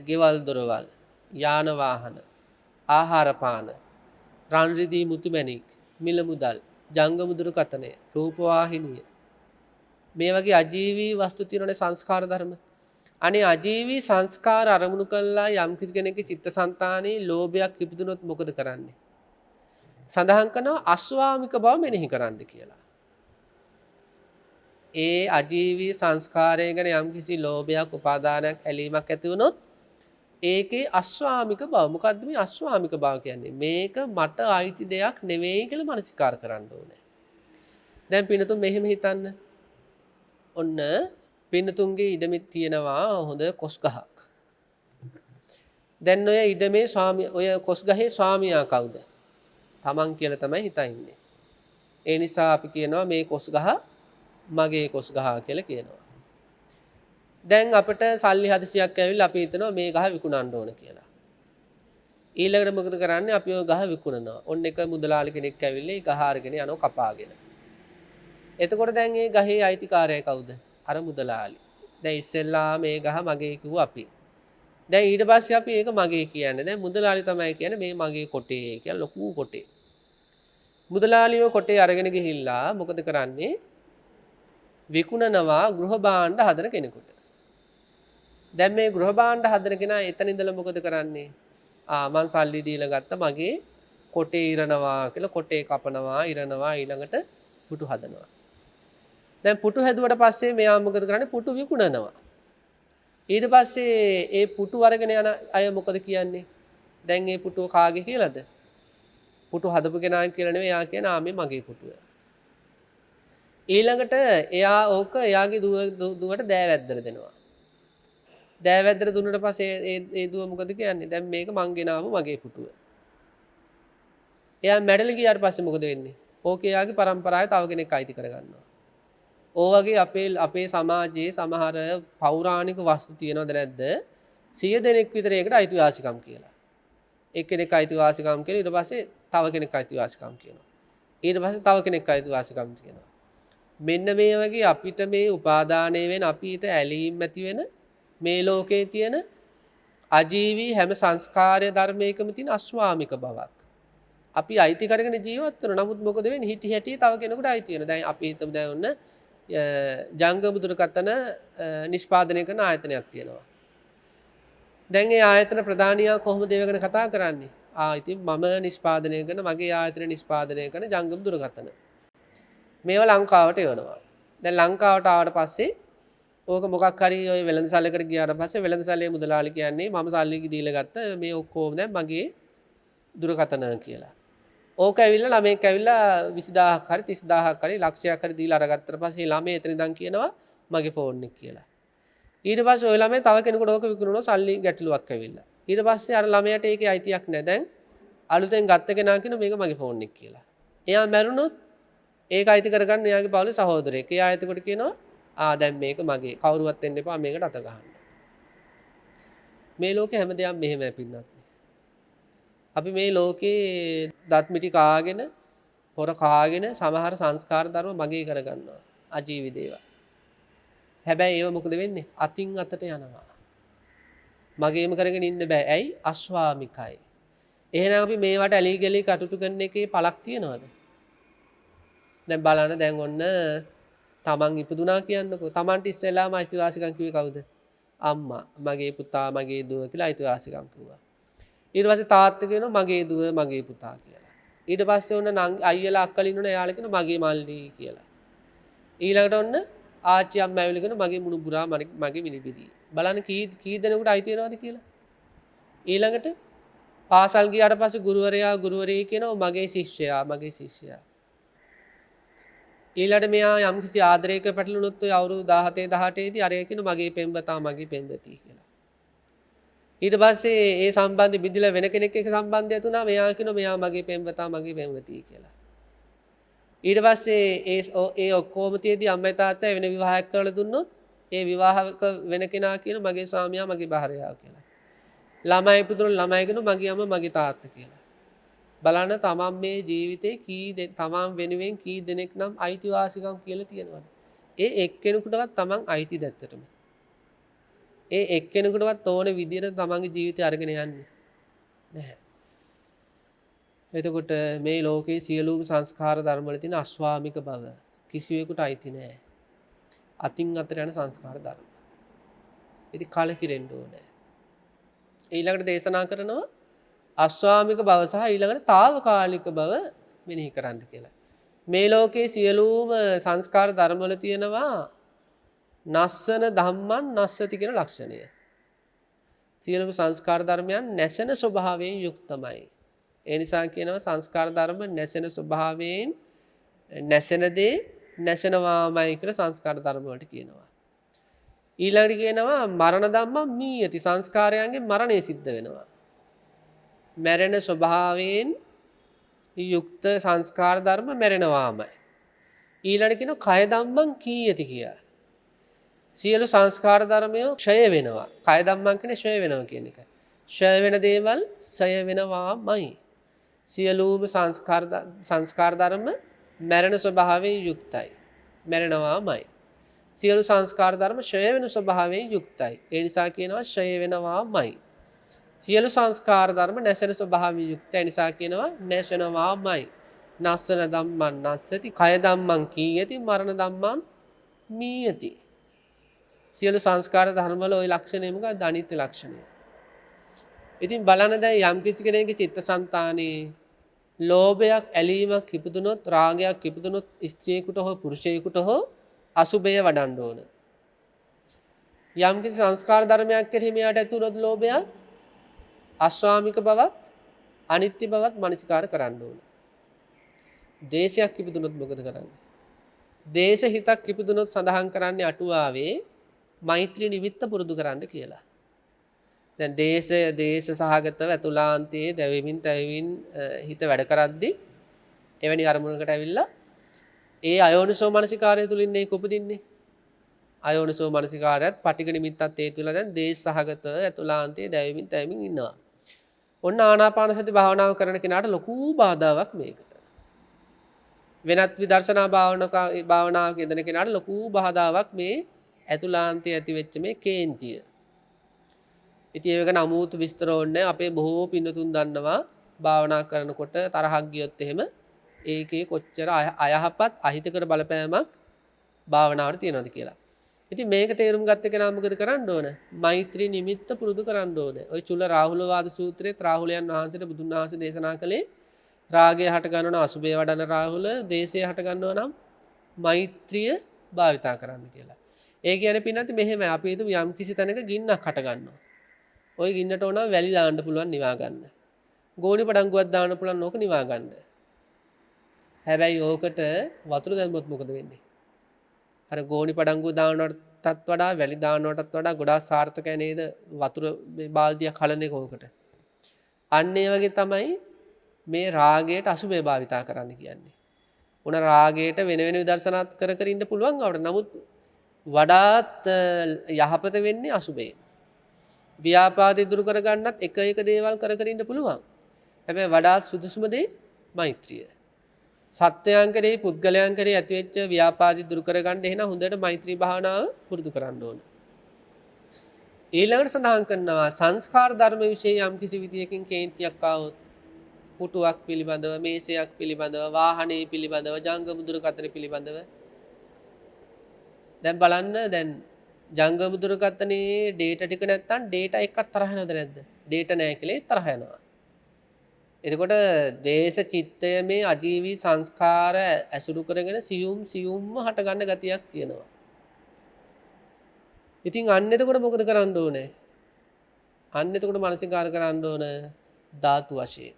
ගෙවල් දොරවල්, යාන වාහන, ආහාර පාන, රන් රිදී මුතුමැණික්, මිල මුදල්, ජංගම දුරකථනය, රූපවාහිනිය, මේ වගේ අජීවී වස්තු තියෙනනේ සංස්කාර ධර්ම. අනේ අජීවී සංස්කාර අරමුණු කළා යම් කිසි කෙනෙකුගේ චිත්තසංතානයේ ලෝභයක් ඉපදුනොත් මොකද කරන්නේ? සඳහන් කරනවා අස්වාමික බව මෙනෙහි කරන්න කියලා. ඒ අජීවී සංස්කාරය ගැන යම් කිසි ලෝභයක්, උපාදානයක්, ඇලීමක් ඇති වුණොත් ඒකේ අස්වාමික බව. මොකද්ද මේ අස්වාමික බව කියන්නේ? මේක මට අයිති දෙයක් නෙවෙයි කියලා මනසිකාර කරන්න ඕනේ. දැන් පින්නතුන් මෙහෙම හිතන්න. ඔන්න පින්නතුන්ගේ ඉඩමෙත් තියෙනවා හොඳ කොස් ගහක්. දැන් ඔය ඉඩමේ ඔය කොස් ගහේ ස්වාමියා කවුද? තමන් කියලා තමයි හිතන්නේ. ඒ නිසා අපි කියනවා මේ කොස් ගහ මගේ කොස් ගහ කියලා කියනවා. දැන් අපිට සල්ලි 700ක් ඇවිල්ලා අපි හිතනවා මේ ගහ විකුණන්න ඕන කියලා. ඊළඟට මොකද කරන්නේ? අපි ওই ගහ විකුණනවා. ඔන්න එක මුදලාලි කෙනෙක් ඇවිල්ලා ඒ ගහ අරගෙන යනවා කපාගෙන. එතකොට දැන් මේ ගහේ අයිතිකාරය කවුද? අර මුදලාලි. දැන් ඉස්සෙල්ලා මේ ගහ මගේ කිව්වා අපි. දැන් ඊට පස්සේ අපි ඒක මගේ කියන්නේ. දැන් මුදලාලි තමයි කියන්නේ මේ මගේ කොටේ කියලා ලොකු කොටේ. මුදලාලියෝ කොටේ අරගෙන ගිහිල්ලා මොකද කරන්නේ? විකුණනවා ගෘහ භාණ්ඩ හදන කෙනෙකුට. දැන් මේ ගෘහ භාණ්ඩ හදන කෙනා එතන ඉඳලා මොකද කරන්නේ? මං සල්ලි දීලා ගත්ත මගේ කොටේ ඉරනවා කියලා කොටේ කපනවා, ඉරනවා, ඊළඟට පුටු හදනවා. දැන් පුටු හැදුවට පස්සේ මෙයා මොකද කරන්නේ? පුටු විකුණනවා. ඊට පස්සේ ඒ පුටු අරගෙන යන අය මොකද කියන්නේ? දැන් මේ පුටුව කාගේ කියලාද? පුටු හදපු කෙනා කියලා නෙවෙයි. එයා කියන මේ මගේ පුටුව. ඊළඟට එයා ඕක එයාගේ දුවට දෑවැද්දට දෙනවා. දෑවැද්දට දුන්නට පස්සේ ඒ දුව මොකද කියන්නේ? දැන් මේක මං ගෙනාවු මගේ පුටුව. එයා මැඩල ගියාට පස්සේ මොකද වෙන්නේ? ඕක එයාගේ පරම්පරාවේ තව කෙනෙක් අයිති කරගන්නවා. වගේ අපේ සමාජයේ සමහර පෞරාණික වස්තු තියෙනවද නැද්ද? 100 දෙනෙක් විතර ඒකට අයිතිවාසිකම් කියලා. එක්කෙනෙක් අයිතිවාසිකම් කියලා ඊට පස්සේ තව කෙනෙක් අයිතිවාසිකම් කියනවා. ඊට පස්සේ තව කෙනෙක් අයිතිවාසිකම් කියනවා. මෙන්න මේ වගේ අපිට මේ උපාදානය වෙන අපිට ඇලීම් ඇති වෙන මේ ලෝකේ තියෙන අජීවී හැම සංස්කාරය ධර්මයකම තියෙන අස්වාමික බවක්. අපි අයිති කරගෙන ජීවත් වෙනවා. නමුත් මොකද වෙන්නේ? හිටි හැටි තව කෙනෙකුට අයිති වෙනවා. දැන් අපි හිතමු දැන් ඔන්න ජංගම දුරකථන නිෂ්පාදනය කරන ආයතනයක් තියෙනවා. දැන් ඒ ආයතන ප්‍රධානියා කොහොමද ඒ ගැන කතා කරන්නේ? ඉතින් මම නිෂ්පාදනය කරන මගේ ආයතන නිෂ්පාදනය කරන ජංගම දුරකථන. මේවා ලංකාවට එවනවා. දැන් ලංකාවට ආවට පස්සේ ඕක මොකක් හරි ඔය වෙළඳසැලකට ගියාට පස්සේ වෙළඳසැලේ මුදලාලි කියන්නේ මම සල්ලි දීලා ගත්ත මේ ඔක්කොම දැන් මගේ දුරකථන කියලා. ඕක ඇවිල්ලා ළමෙක් ඇවිල්ලා 20000ක් හරි 30000ක් හරි ලක්ෂයක් හරි දීලා අරගත්තට පස්සේ ළමයා එතන ඉඳන් කියනවා මගේ ෆෝන් එක කියලා. ඊට පස්සේ ওই ළමයා තව කෙනෙකුට ඕක විකුණනවා සල්ලි ගැටලුවක් ඇවිල්ලා. ඊට පස්සේ අර ළමයාට ඒකේ අයිතියක් නැහැ. දැන් අලුතෙන් ගත්ත කෙනා කියන මේක මගේ ෆෝන් එක කියලා. එයා මැරුණොත් ඒක අයිති කරගන්න එයාගේ පවුලේ සහෝදරයෙක්. එයා එතකොට කියනවා දැන් මේක මගේ. කවුරුවත් එන්න එපා මේකට අත ගහන්න. මේ ලෝකේ හැම දෙයක්ම මෙහෙමයි පින්නත්. අපි මේ ලෝකේ දත් මිටි කාගෙන පොර කාගෙන සමහර සංස්කාර ධර්ම මගේ කරගන්නවා. අජීවී දේවල්. හැබැයි ඒව මොකද වෙන්නේ? අතින් අතට යනවා. මගේම කරගෙන ඉන්න බෑ. ඇයි? අස්වාමිකයි. එහෙනම් අපි මේවට ඇලී ගලී කටයුතු කරන එකේ පළක් තියනවද? දැන් බලන්න දැන් ඔන්න තමන් ඉපදුනා කියන්නකෝ. තමන්ට ඉස්සෙල්ලාම අයිතිවාසිකම් කිව්වේ කවුද? අම්මා. මගේ පුතා මගේ දුව කියලා අයිතිවාසිකම් කිව්වා. ඊට පස්සේ තාත්තා කියනවා මගේ දුව මගේ පුතා කියලා. ඊට පස්සේ ඔන්න අයියලා අක්කලා ඉන්නවනේ එයාලා කියනවා මගේ මල්ලි කියලා. ඊළඟට ඔන්න ආච්චි අම්මා ඇවිල්ලා කියනවා මගේ මුණුබුරා මගේ මිනිබිරි. බලන්න කී දෙනෙකුට අයිති වෙනවද කියලා. ඊළඟට පාසල් ගියාට පස්සේ ගුරුවරයා කියනවා මගේ ශිෂ්‍යයා මගේ ශිෂ්‍යයා. ඊළඟට මෙයා යම්කිසි ආදරයක පැටලුනොත් ඔය අවුරුදු 17 18 දී අරය කියන මගේ පෙම්වතා මගේ පෙම්වතිය කියලා. ඊට පස්සේ ඒ සම්බන්ධය බිඳිලා වෙන කෙනෙක් එක්ක සම්බන්ධය තුනා මෙයා කියනවා මෙයා මගේ පෙම්වතා මගේ පෙම්වතිය කියලා. ඊට පස්සේ ඒ ඔක්කොම තියදී අම්මයි තාත්තයි වෙන විවාහයක් කරලා දුන්නොත් ඒ විවාහක වෙන කෙනා කියන මගේ ස්වාමියා මගේ භාර්යාව කියලා. ළමයි ඉපදුණු ළමයි කියන මගේ අම්මා මගේ තාත්තා කියලා. බලන්න තමන් මේ ජීවිතේ තමන් වෙනුවෙන් කී දෙනෙක් නම් අයිතිවාසිකම් කියලා තියෙනවද? ඒ එක්කෙනෙකුටවත් තමන් අයිති දැත්තටම. ඒ එක්කෙනෙකුටවත් ඕන විදියට තමන්ගේ ජීවිතය අරගෙන යන්නේ නැහැ. එතකොට මේ ලෝකේ සියලුම සංස්කාර ධර්ම වල තියෙන අස්වාමික බව කිසිවෙකුට අයිති නැහැ. අතින් අතට යන සංස්කාර ධර්ම. ඉතින් කලකිරෙන්න ඕනේ. ඊළඟට දේශනා කරනවා අස්වාමික බව සහ ඊළඟට తాවකාලික බව මෙනෙහි කරන්න කියලා. මේ ලෝකේ සියලුම සංස්කාර ධර්ම වල තියෙනවා නස්සන ධම්මං නස්සති කියන ලක්ෂණය. සියලුම සංස්කාර ධර්මයන් නැසෙන ස්වභාවයෙන් යුක්තමයි. ඒ නිසා කියනවා සංස්කාර ධර්ම නැසෙන ස්වභාවයෙන් නැසෙන දේ නැසෙනවාමයි කියලා සංස්කාර ධර්ම වලට කියනවා. ඊළඟට කියනවා මරණ ධම්මං මීයති සංස්කාරයන්ගේ මරණය සිද්ධ වෙනවා. මැරෙන ස්වභාවයෙන් යුක්ත සංස්කාර ධර්ම මැරෙනවාමයි. ඊළඟට කියනවා කය ධම්මං කීයති කියලා. සියලු සංස්කාර ධර්මය ක්ෂය වෙනවා. කය ධම්මං කියන්නේ ක්ෂය වෙනවා කියන එක. ක්ෂය වෙන දේවල් ක්ෂය වෙනවාමයි. සියලුම සංස්කාර ධර්ම මැරෙන ස්වභාවයෙන් යුක්තයි. මැරෙනවාමයි. සියලු සංස්කාර ධර්ම ක්ෂය වෙන ස්වභාවයෙන් යුක්තයි. ඒ නිසා කියනවා ක්ෂය වෙනවාමයි. සියලු සංස්කාර ධර්ම නැසෙන ස්වභාවයෙන් යුක්තයි. ඒ නිසා කියනවා නැසෙනවාමයි. නස්සන ධම්මං නස්සති කය ධම්මං කීයති මරණ ධම්මං මීයති. සියලු සංස්කාර ධර්ම වල ওই ලක්ෂණය මොකක්ද? අනිත්‍ය ලක්ෂණය. ඉතින් බලන්න දැන් යම් කිසි කෙනෙකුගේ චිත්තසංතානයේ ලෝභයක් ඇලීමක් ඉපදුනොත් රාගයක් ඉපදුනොත් ස්ත්‍රියෙකුට හෝ පුරුෂයෙකුට හෝ අසුභය වඩන්න ඕන. යම් කිසි සංස්කාර ධර්මයක් කෙරෙහි මෙයාට ඇති වුණොත් ලෝභයක් අස්වාමික බවත් අනිත්‍ය බවත් මනසිකාර කරන්න ඕන. දේශයක් ඉපදුනොත් මොකද කරන්නේ? දේශ හිතක් ඉපදුනොත් සඳහන් කරන්නේ අටුවාවේ මෛත්‍රී නිමිත්ත පුරුදු කරන්න කියලා. දැන් දේශ සහගතව අතුලාන්තයේ දැවෙමින් තැවෙමින් හිත වැඩ කරද්දී එවැනි අරමුණකට ඇවිල්ලා ඒ අයෝනිසෝ මනසිකාරය තුලින් මේක උපදින්නේ. අයෝනිසෝ මනසිකාරයත් පටිඝ නිමිත්තත් ඒ තුල දැන් දේශ සහගතව අතුලාන්තයේ දැවෙමින් තැවෙමින් ඉන්නවා. ඔන්න ආනාපාන සති භාවනාව කරන කෙනාට ලොකු බාධාවක් මේකට. වෙනත් විදර්ශනා භාවනාවක යෙදෙන කෙනාට ලොකු බාධාවක් මේ ඇතුලාන්තයේ ඇති වෙච්ච මේ කේන්තිය. ඉතින් ඒක නමුත් විස්තර ඕනේ අපේ බොහෝ පින්නතුන් දන්නවා භාවනා කරනකොට තරහක් ගියොත් එහෙම ඒකේ කොච්චර අයහපත් අහිතකර බලපෑමක් භාවනාවට තියෙනවද කියලා. ඉතින් මේක තේරුම් ගත්ත කෙනා මොකද කරන්න ඕන? මෛත්‍රී නිමිත්ත පුරුදු කරන්න ඕන. ওই චුල්ල රාහුල වාද සූත්‍රයේ රාහුලයන් වහන්සේට බුදුන් වහන්සේ දේශනා කළේ රාගය හට ගන්නවන අසුභය වඩන රාහුල දේශය හට ගන්නව නම් මෛත්‍රිය භාවිතා කරන්න කියලා. ඒ කියන්නේ පින්නත් මෙහෙම අපි හිතමු යම් කිසි තැනක ගින්නක් හට ගන්නවා. ওই ගින්නට ඕන වැලි දාන්න පුළුවන් නිවා ගන්න. ගෝණි පඩංගුවක් දාන්න පුළුවන් ඕක නිවා ගන්න. හැබැයි ඕකට වතුර දැම්මොත් මොකද වෙන්නේ? අර ගෝණි පඩංගුව දානවටත් වඩා වැලි දානවටත් වඩා ගොඩාක් සාර්ථකයි නේද වතුර මේ බාල්දියක් කලන එක ඕකට. අන්න ඒ වගේ තමයි මේ රාගයට අසුභය භාවිතා කරන්න කියන්නේ. උන රාගයට වෙන වෙන විදර්ශනාත් කර ඉන්න පුළුවන් අවුට. නමුත් වඩාත් යහපත වෙන්නේ අසුභයෙන්. ව්‍යාපාද ඉදිරි කර ගන්නත් එක දේවල් කර ඉන්න පුළුවන්. හැබැයි වඩාත් සුදුසුම දේ මෛත්‍රිය. සත්‍යයන් කෙරෙහි පුද්ගලයන් කෙරෙහි ඇතිවෙච්ච ව්‍යාපාද ඉදිරි කර ගන්න එහෙනම් හොඳට මෛත්‍රී භාවනාව පුරුදු කරන්න ඕන. ඊළඟට සඳහන් කරනවා සංස්කාර ධර්ම විශේෂ යම් කිසි විදියකින් කේන්තියක් ආවොත් පුටුවක් පිළිබඳව මේසයක් පිළිබඳව වාහනේ පිළිබඳව ජංගම දුරකථන පිළිබඳව දැන් බලන්න දැන් ජංගම දුරකථනයේ ඩේටා ටික නැත්තම් ඩේටා එකක් තරහ යනවද නැද්ද? ඩේටා නැහැ කියලා ඒ තරහ යනවා. එතකොට දේශ චිත්තය මේ අජීවී සංස්කාර ඇසුරු කරගෙන සියුම්ම හට ගන්න ගතියක් තියෙනවා. ඉතින් අන්න එතකොට මොකද කරන්න ඕනේ? අන්න එතකොට මානසිකාර කරන්න ඕන ධාතු වශයෙන්.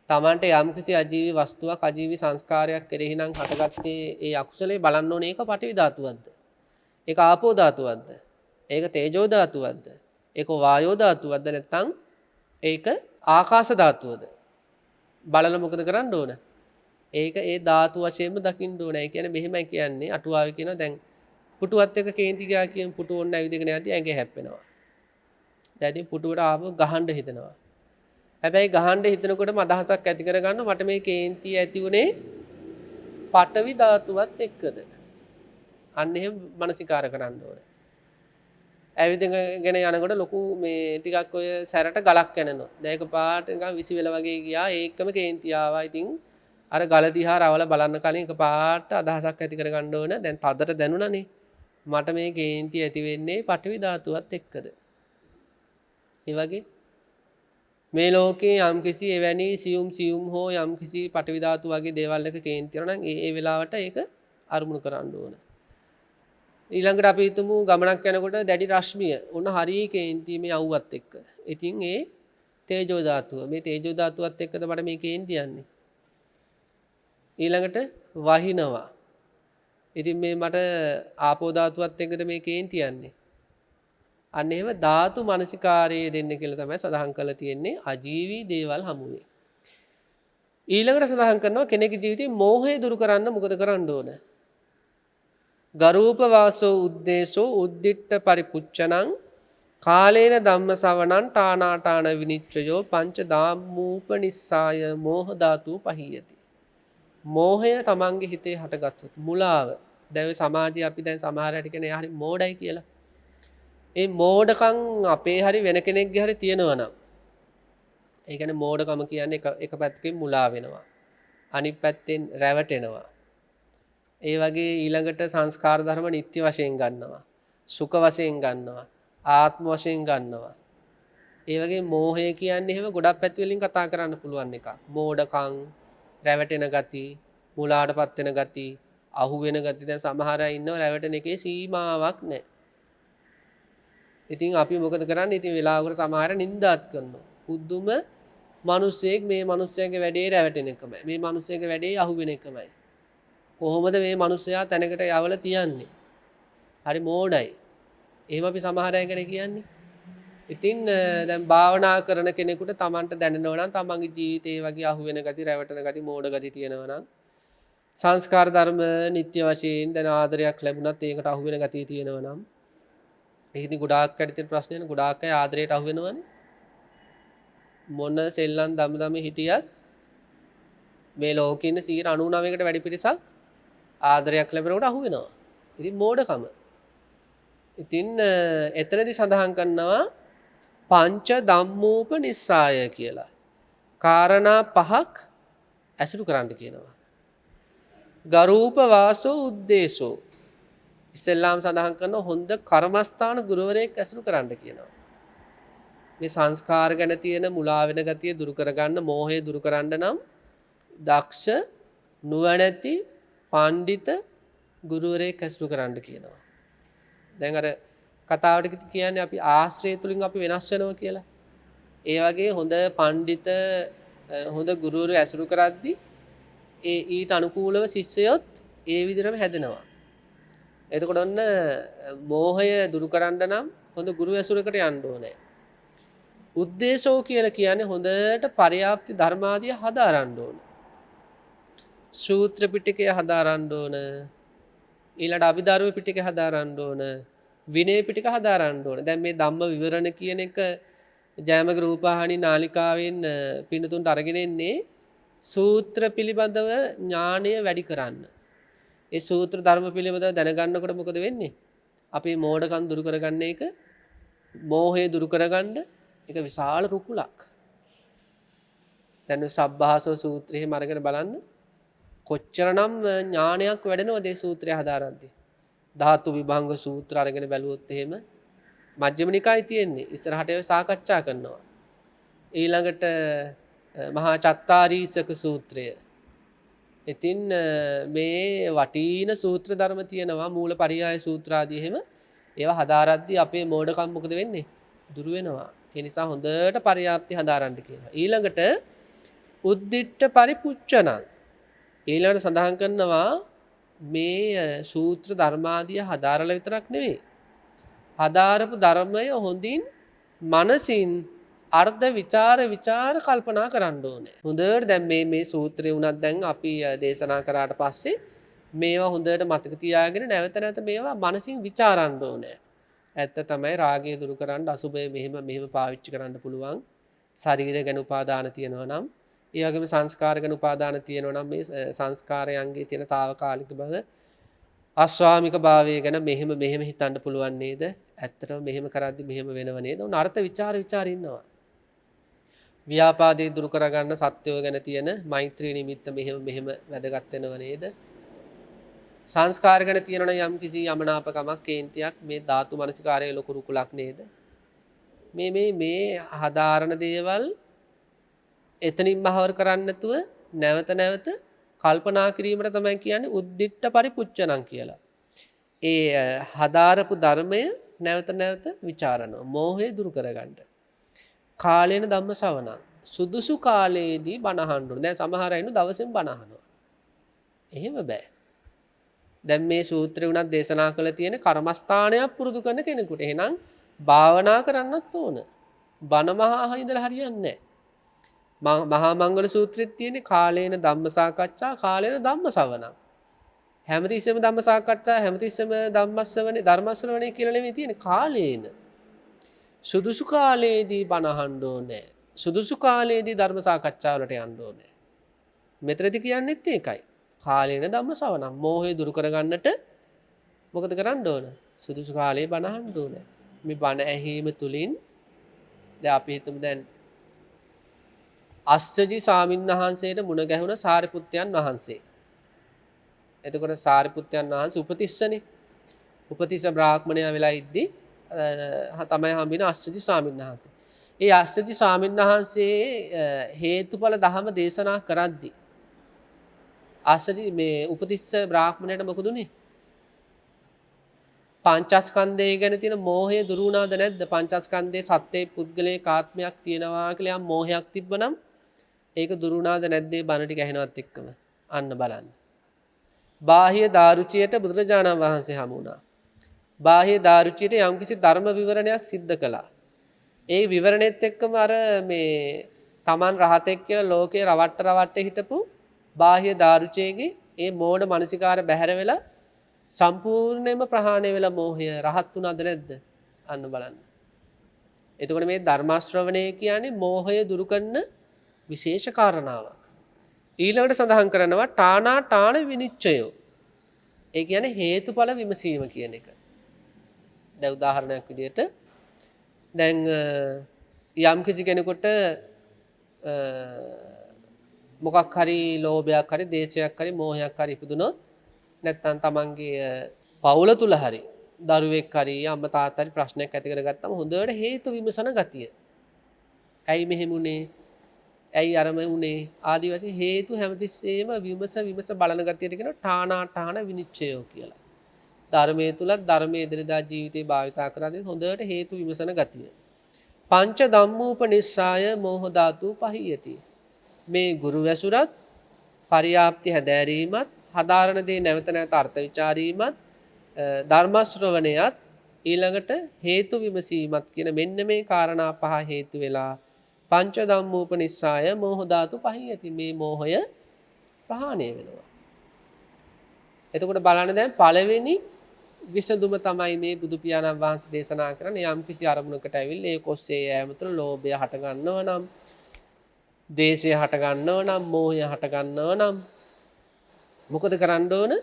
තමන්ට යම්කිසි අජීවී වස්තුවක් අජීවී සංස්කාරයක් කෙරෙහි නම් හටගත්තේ ඒ අකුසලේ බලන්න ඕනේ ඒක පඨවි ධාතුවක්ද? ඒක ආපෝ ධාතුවක්ද? ඒක තේජෝ ධාතුවක්ද? ඒක වායෝ ධාතුවක්ද නැත්නම් ඒක ආකාශ ධාතුවද? බලලා මොකද කරන්න ඕන? ඒක ඒ ධාතු වශයෙන්ම දකින්න ඕන. ඒ කියන්නේ මෙහෙමයි කියන්නේ අටුවාවේ කියනවා දැන් පුටුවත් එක්ක කේන්ති ගියා කියන පුටුව ඔන්න ඇවිදගෙන යද්දි ඇඟේ හැප්පෙනවා. දැන් ඉතින් පුටුවට ආපහු ගහන්න හිතෙනවා. හැබැයි ගහන්න හිතනකොටම අදහසක් ඇති කරගන්න මට මේ කේන්තිය ඇති උනේ පඨවි ධාතුවත් එක්කද? අන්න එහෙම මනසිකාර කරන්න ඕනේ. ඇවිදගෙන යනකොට ලොකු මේ ටිකක් ඔය සැරට ගලක් යනනවා. දැන් ඒක පාට නිකන් විසි වෙලා වගේ ගියා. ඒකම කේන්තිය ආවා. ඉතින් අර ගල දිහා රවල බලන්න කලින් එක පාට අදහසක් ඇති කරගන්න ඕන. දැන් තදට දැනුණානේ. මට මේ කේන්තිය ඇති වෙන්නේ පඨවි ධාතුවත් එක්කද? ඒ වගේ මේ ලෝකේ යම්කිසි එවැනි සියුම් හෝ යම්කිසි පඨවි ධාතු වගේ දේවල් එක කේන්ති වෙනවා නම් ඒ වෙලාවට ඒක අරමුණු කරන්න ඕන. ඊළඟට අපි හිතමු ගමනක් යනකොට දැඩි රශ්මිය උන හරිය කේන්ති මේ අවුවත් එක්ක. ඉතින් ඒ තේජෝ ධාතුව මේ තේජෝ ධාතුවත් එක්කද මට මේ කේන්ති යන්නේ. ඊළඟට වහිනවා. ඉතින් මේ මට ආපෝ ධාතුවත් එක්කද මේ කේන්ති යන්නේ. අන්න එහෙම ධාතු මනසිකාරයේ දෙන්න කියලා තමයි සඳහන් කරලා තියෙන්නේ අජීවී දේවල් හමුවේ. ඊළඟට සඳහන් කරනවා කෙනෙකුගේ ජීවිතේ මෝහය දුරු කරන්න මොකද කරන්න ඕන? ගරූප වාසෝ උද්දේශෝ උද්දිට්ඨ පරිපුච්ඡනං කාලේන ධම්ම ශවණං ඨානාඨාන විනිච්ඡයෝ පංච ධාම්මූපනිස්සාය මෝහ ධාතු පහියති. මෝහය තමන්ගේ හිතේ හටගත්තොත් මුලාව. දැන් සමාජයේ අපි දැන් සමහර අය කියන්නේ හරි මෝඩයි කියලා. ඒ මෝඩකම් අපේ හරි වෙන කෙනෙක්ගේ හරි තියෙනවා නම් ඒ කියන්නේ මෝඩකම කියන්නේ එක පැත්තකින් මුලා වෙනවා අනිත් පැත්තෙන් රැවටෙනවා ඒ වගේ ඊළඟට සංස්කාර ධර්ම නිත්‍ය වශයෙන් ගන්නවා සුඛ වශයෙන් ගන්නවා ආත්ම වශයෙන් ගන්නවා ඒ වගේ මෝහය කියන්නේ එහෙම ගොඩක් පැති වලින් කතා කරන්න පුළුවන් එකක් මෝඩකම් රැවටෙන ගති මුලාටපත් වෙන ගති අහු වෙන ගති දැන් සමහර අය ඉන්නවා රැවටෙන එකේ සීමාවක් නැහැ. ඉතින් අපි මොකද කරන්නේ? ඉතින් වෙලාවකට සමහර නින්දාත් කරනවා. පුදුම මිනිස්සෙක් මේ මිනිස්සයාගේ වැඩේ රැවටෙන එකමයි. මේ මිනිස්සයාගේ වැඩේ අහු වෙන එකමයි. කොහොමද මේ මිනිස්සයා තැනකට යවල තියන්නේ? හරි මෝඩයි. එහෙම අපි සමහර අය ගැන කියන්නේ. ඉතින් දැන් භාවනා කරන කෙනෙකුට Tamanට දැනෙනවා නම් තමන්ගේ ජීවිතේ වගේ අහු වෙන ගති, රැවටෙන ගති, මෝඩ ගති තියෙනවා නම් සංස්කාර ධර්ම නිත්‍ය වශයෙන් දැන් ආදරයක් ලැබුණත් ඒකට අහු වෙන ගතිය තියෙනවා නම් ඒකදී ගොඩාක් අය තියෙන ප්‍රශ්නේ නේ ගොඩාක් අය ආදරයට අහු වෙනවනේ මොන සෙල්ලම් දම හිටියත් මේ ලෝකේ ඉන්න 99%කට වැඩි පිරිසක් ආදරයක් ලැබෙනකොට අහු වෙනවා. ඉතින් මෝඩකම. ඉතින් එතනදී සඳහන් කරනවා පංච ධම්මූපනිස්සාය කියලා. කාරණා පහක් ඇසුරු කරන්න කියනවා. ගරූප වාසෝ උද්දේශෝ ඉස්ලාම් සඳහන් කරන හොඳ කර්මස්ථාන ගුරුවරයෙක් ඇසුරු කරන්න කියනවා. මේ සංස්කාර ගැන තියෙන මුලා වෙන ගතිය දුරු කරගන්න, මෝහය දුරු කරන්න නම් දක්ෂ නුවණැති පඬිත ගුරුවරයෙක් ඇසුරු කරන්න කියනවා. දැන් අර කතාවට කියන්නේ අපි ආශ්‍රය තුලින් අපි වෙනස් වෙනවා කියලා. ඒ වගේ හොඳ පඬිත හොඳ ගුරුවරු ඇසුරු කරද්දී ඊට අනුකූලව ශිෂ්‍යයොත් ඒ විදිහටම හැදෙනවා. එතකොට ඔන්න මෝහය දුරු කරන්න නම් හොඳ ගුරු ඇසුරකට යන්න ඕනේ. උද්දේශෝ කියලා කියන්නේ හොඳට පර්‍යාප්ති ධර්මාදිය හදාරන්න ඕන. සූත්‍ර පිටකය හදාරන්න ඕන. ඊළඟ අභිධර්ම පිටකය හදාරන්න ඕන. විනය පිටක හදාරන්න ඕන. දැන් මේ ධම්ම විවරණ කියන එක ජයමග රූපහානි නාලිකාවෙන් පින්නතුන්ට අරගෙන එන්නේ සූත්‍ර පිළිබඳව ඥාණය වැඩි කරන්න. ඒ සූත්‍ර ධර්ම පිළිබඳව දැනගන්නකොට මොකද වෙන්නේ? අපේ මෝඩකම් දුරු කරගන්න එක, මෝහය දුරු කරගන්න එක විශාල රුකුලක්. දැන් සබ්බාසෝ සූත්‍රයේ මරගෙන බලන්න කොච්චරනම් ඥානයක් වැඩෙනවද මේ සූත්‍රය හදාරද්දී. ධාතු විභංග සූත්‍ර අරගෙන බැලුවොත් එහෙම මජ්ක්‍ධිම නිකායේ තියෙන්නේ. ඉස්සරහට ඒව සාකච්ඡා කරනවා. ඊළඟට මහා චත්තාරීසක සූත්‍රය. ඉතින් මේ වටින සූත්‍ර ධර්ම තියෙනවා මූල පරියාය සූත්‍ර ආදී එහෙම ඒවා හදාරද්දී අපේ මෝඩකම් මොකද වෙන්නේ? දුරු වෙනවා. ඒ නිසා හොඳට පරියාප්ති හදාරන්න කියනවා. ඊළඟට උද්දිට්ඨ පරිපුච්ඡනං. ඊළඟට සඳහන් කරනවා මේ සූත්‍ර ධර්මාදිය හදාරලා විතරක් නෙවෙයි. හදාරපු ධර්මය හොඳින් මනසින් අර්ථ විචාර කල්පනා කරන්න ඕනේ. හොඳට දැන් මේ සූත්‍රය උනත් දැන් අපි දේශනා කරාට පස්සේ මේවා හොඳට මතක තියාගෙන නැවත නැවත මේවා මනසින් විචාරන්න ඕනේ. ඇත්ත තමයි රාගය දුරු කරන්න අසුබය මෙහෙම පාවිච්චි කරන්න පුළුවන්. ශරීරය ගැන උපාදාන තියෙනවා නම්, ඒ වගේම සංස්කාර ගැන උපාදාන තියෙනවා නම් මේ සංස්කාරයන්ගේ තියෙන తాවකාලික බව, අස්වාමික භාවය ගැන මෙහෙම හිතන්න පුළුවන් නේද? ඇත්තටම මෙහෙම කරද්දි මෙහෙම වෙනව නේද? උන් අර්ථ විචාර ඉන්නවා. ව්‍යාපාදේ දුරු කරගන්න සත්‍යය ගැන තියෙන මෛත්‍රී නිමිත්ත මෙහෙම වැදගත් වෙනව නේද? සංස්කාර ගැන තියෙනවනම් යම් කිසි යමනාපකමක් කේන්තියක් මේ ධාතු මනසිකාරයේ ලොකු රුකුලක් නේද? මේ හදාරණ දේවල් එතනින් මහවර කරන්නේ නැතුව නැවත කල්පනා කිරීමට තමයි කියන්නේ උද්දිට්ඨ පරිපුච්ඡනං කියලා. ඒ හදාරපු ධර්මය නැවත ਵਿਚාරනවා. මෝහය දුරු කරගන්න. කාලේන ධම්ම ශ්‍රවණ. සුදුසු කාලයේදී බණ අහන්න ඕනේ. දැන් සමහර අය දවසෙන් බණ අහනවා. එහෙම බෑ. දැන් මේ සූත්‍රය උනත් දේශනා කළ තියෙන කර්මස්ථානයක් පුරුදු කරන කෙනෙකුට. එහෙනම් භාවනා කරන්නත් ඕන. බණ මහා ඉඳලා හරියන්නේ නැහැ. මහා මංගල සූත්‍රෙත් තියෙන කාලේන ධම්ම සාකච්ඡා, කාලේන ධම්ම ශ්‍රවණ. හැමතිස්සෙම ධම්ම සාකච්ඡා, හැමතිස්සෙම ධර්ම ශ්‍රවණේ කියලා නෙමෙයි තියෙන්නේ. කාලේන සුදුසු කාලයේදී බණ අහන්න ඕනේ. සුදුසු කාලයේදී ධර්ම සාකච්ඡා වලට යන්න ඕනේ. මෙතනදී කියන්නේත් ඒකයි. කාලේන ධම්ම ශ්‍රවණ. මෝහය දුරු කරගන්නට මොකද කරන්න ඕන? සුදුසු කාලයේ බණ අහන්න ඕනේ. මේ බණ ඇහිම තුලින් දැන් අපි හිතමු දැන් අස්සජි ස්වාමින්වහන්සේට මුණ ගැහුණ සාරිපුත්තයන් වහන්සේ. එතකොට සාරිපුත්තයන් වහන්සේ උපතිස්සනේ. උපතිස්ස බ්‍රාහ්මණයා වෙලා ඉද්දි තමයි හම්බෙන අස්සජි ස්වාමින්වහන්සේ. ඒ අස්සජි ස්වාමින්වහන්සේ හේතුඵල ධහම දේශනා කරද්දී අස්සජි මේ උපතිස්ස බ්‍රාහ්මණයට මොකද උනේ? පංචස්කන්ධය ගැන තියෙන මෝහය දුරු වුණාද නැද්ද? පංචස්කන්ධයේ සත්‍යයේ පුද්ගලයේ ආත්මයක් තියෙනවා කියලා යම් මෝහයක් තිබ්බනම් ඒක දුරු වුණාද නැද්ද? ඒ බණ ටික ඇහෙනවත් එක්කම අන්න බලන්න. බාහ්‍ය දාරුචියට බුදුරජාණන් වහන්සේ හමු වුණා. බාහ්‍ය දාරුචියට යම්කිසි ධර්ම විවරණයක් සිද්ධ කළා. ඒ විවරණෙත් එක්කම අර මේ Taman රහතෙක් කියලා ලෝකේ රවට්ට හිටපු බාහ්‍ය දාරුචියේගේ ඒ මෝඩ මානසිකාර බැහැර වෙලා සම්පූර්ණයෙන්ම ප්‍රහාණය වෙලා මෝහය රහත් වුණාද නැද්ද? අන්න බලන්න. එතකොට මේ ධර්ම ශ්‍රවණය කියන්නේ මෝහය දුරු කරන විශේෂ කාරණාවක්. ඊළඟට සඳහන් කරනවා තාන විනිච්ඡය. ඒ කියන්නේ හේතුඵල විමසීම කියන එක. දැන් උදාහරණයක් විදිහට දැන් යම් කිසි කෙනෙකුට මොකක් හරි ලෝභයක් හරි දේශයක් හරි මෝහයක් හරි ඉපදුනොත් නැත්නම් තමන්ගේ පවුල තුල හරි දරුවෙක් හරි අම්මා තාත්තා හරි ප්‍රශ්නයක් ඇති කරගත්තම හොඳට හේතු විමසන ගතිය. ඇයි මෙහෙම උනේ? ඇයි අරම උනේ? ආදි වශයෙන් හේතු හැමතිස්සෙම විමස බලන ගතියට කියනවා තාන විනිච්ඡය කියලා. ධර්මයේ තුලත් ධර්මයේ එදිනදා ජීවිතේ භාවිතා කරද්දී හොඳට හේතු විමසන ගතිය. පංච ධම්මූපනිස්සාය මෝහ ධාතු පහියති. මේ ගුරු වැසුරත් පරියාප්ති හැදෑරීමත් හදාරණ දේ නැවත අර්ථ විචාරීමත් ධර්ම ශ්‍රවණයත් ඊළඟට හේතු විමසීමත් කියන මෙන්න මේ කාරණා පහ හේතු වෙලා පංච ධම්මූපනිස්සාය මෝහ ධාතු පහියති. මේ මෝහය ප්‍රහාණය වෙනවා. එතකොට බලන්න දැන් පළවෙනි විසඳුම තමයි මේ බුදු පියාණන් වහන්සේ දේශනා කරන්නේ යම් කිසි අරමුණකට ඇවිල්ලා ඒක ඔස්සේ යෑම තුළ ලෝභය හට ගන්නව නම්, දේශය හට ගන්නව නම්, මෝහය හට ගන්නව නම් මොකද කරන්න ඕන?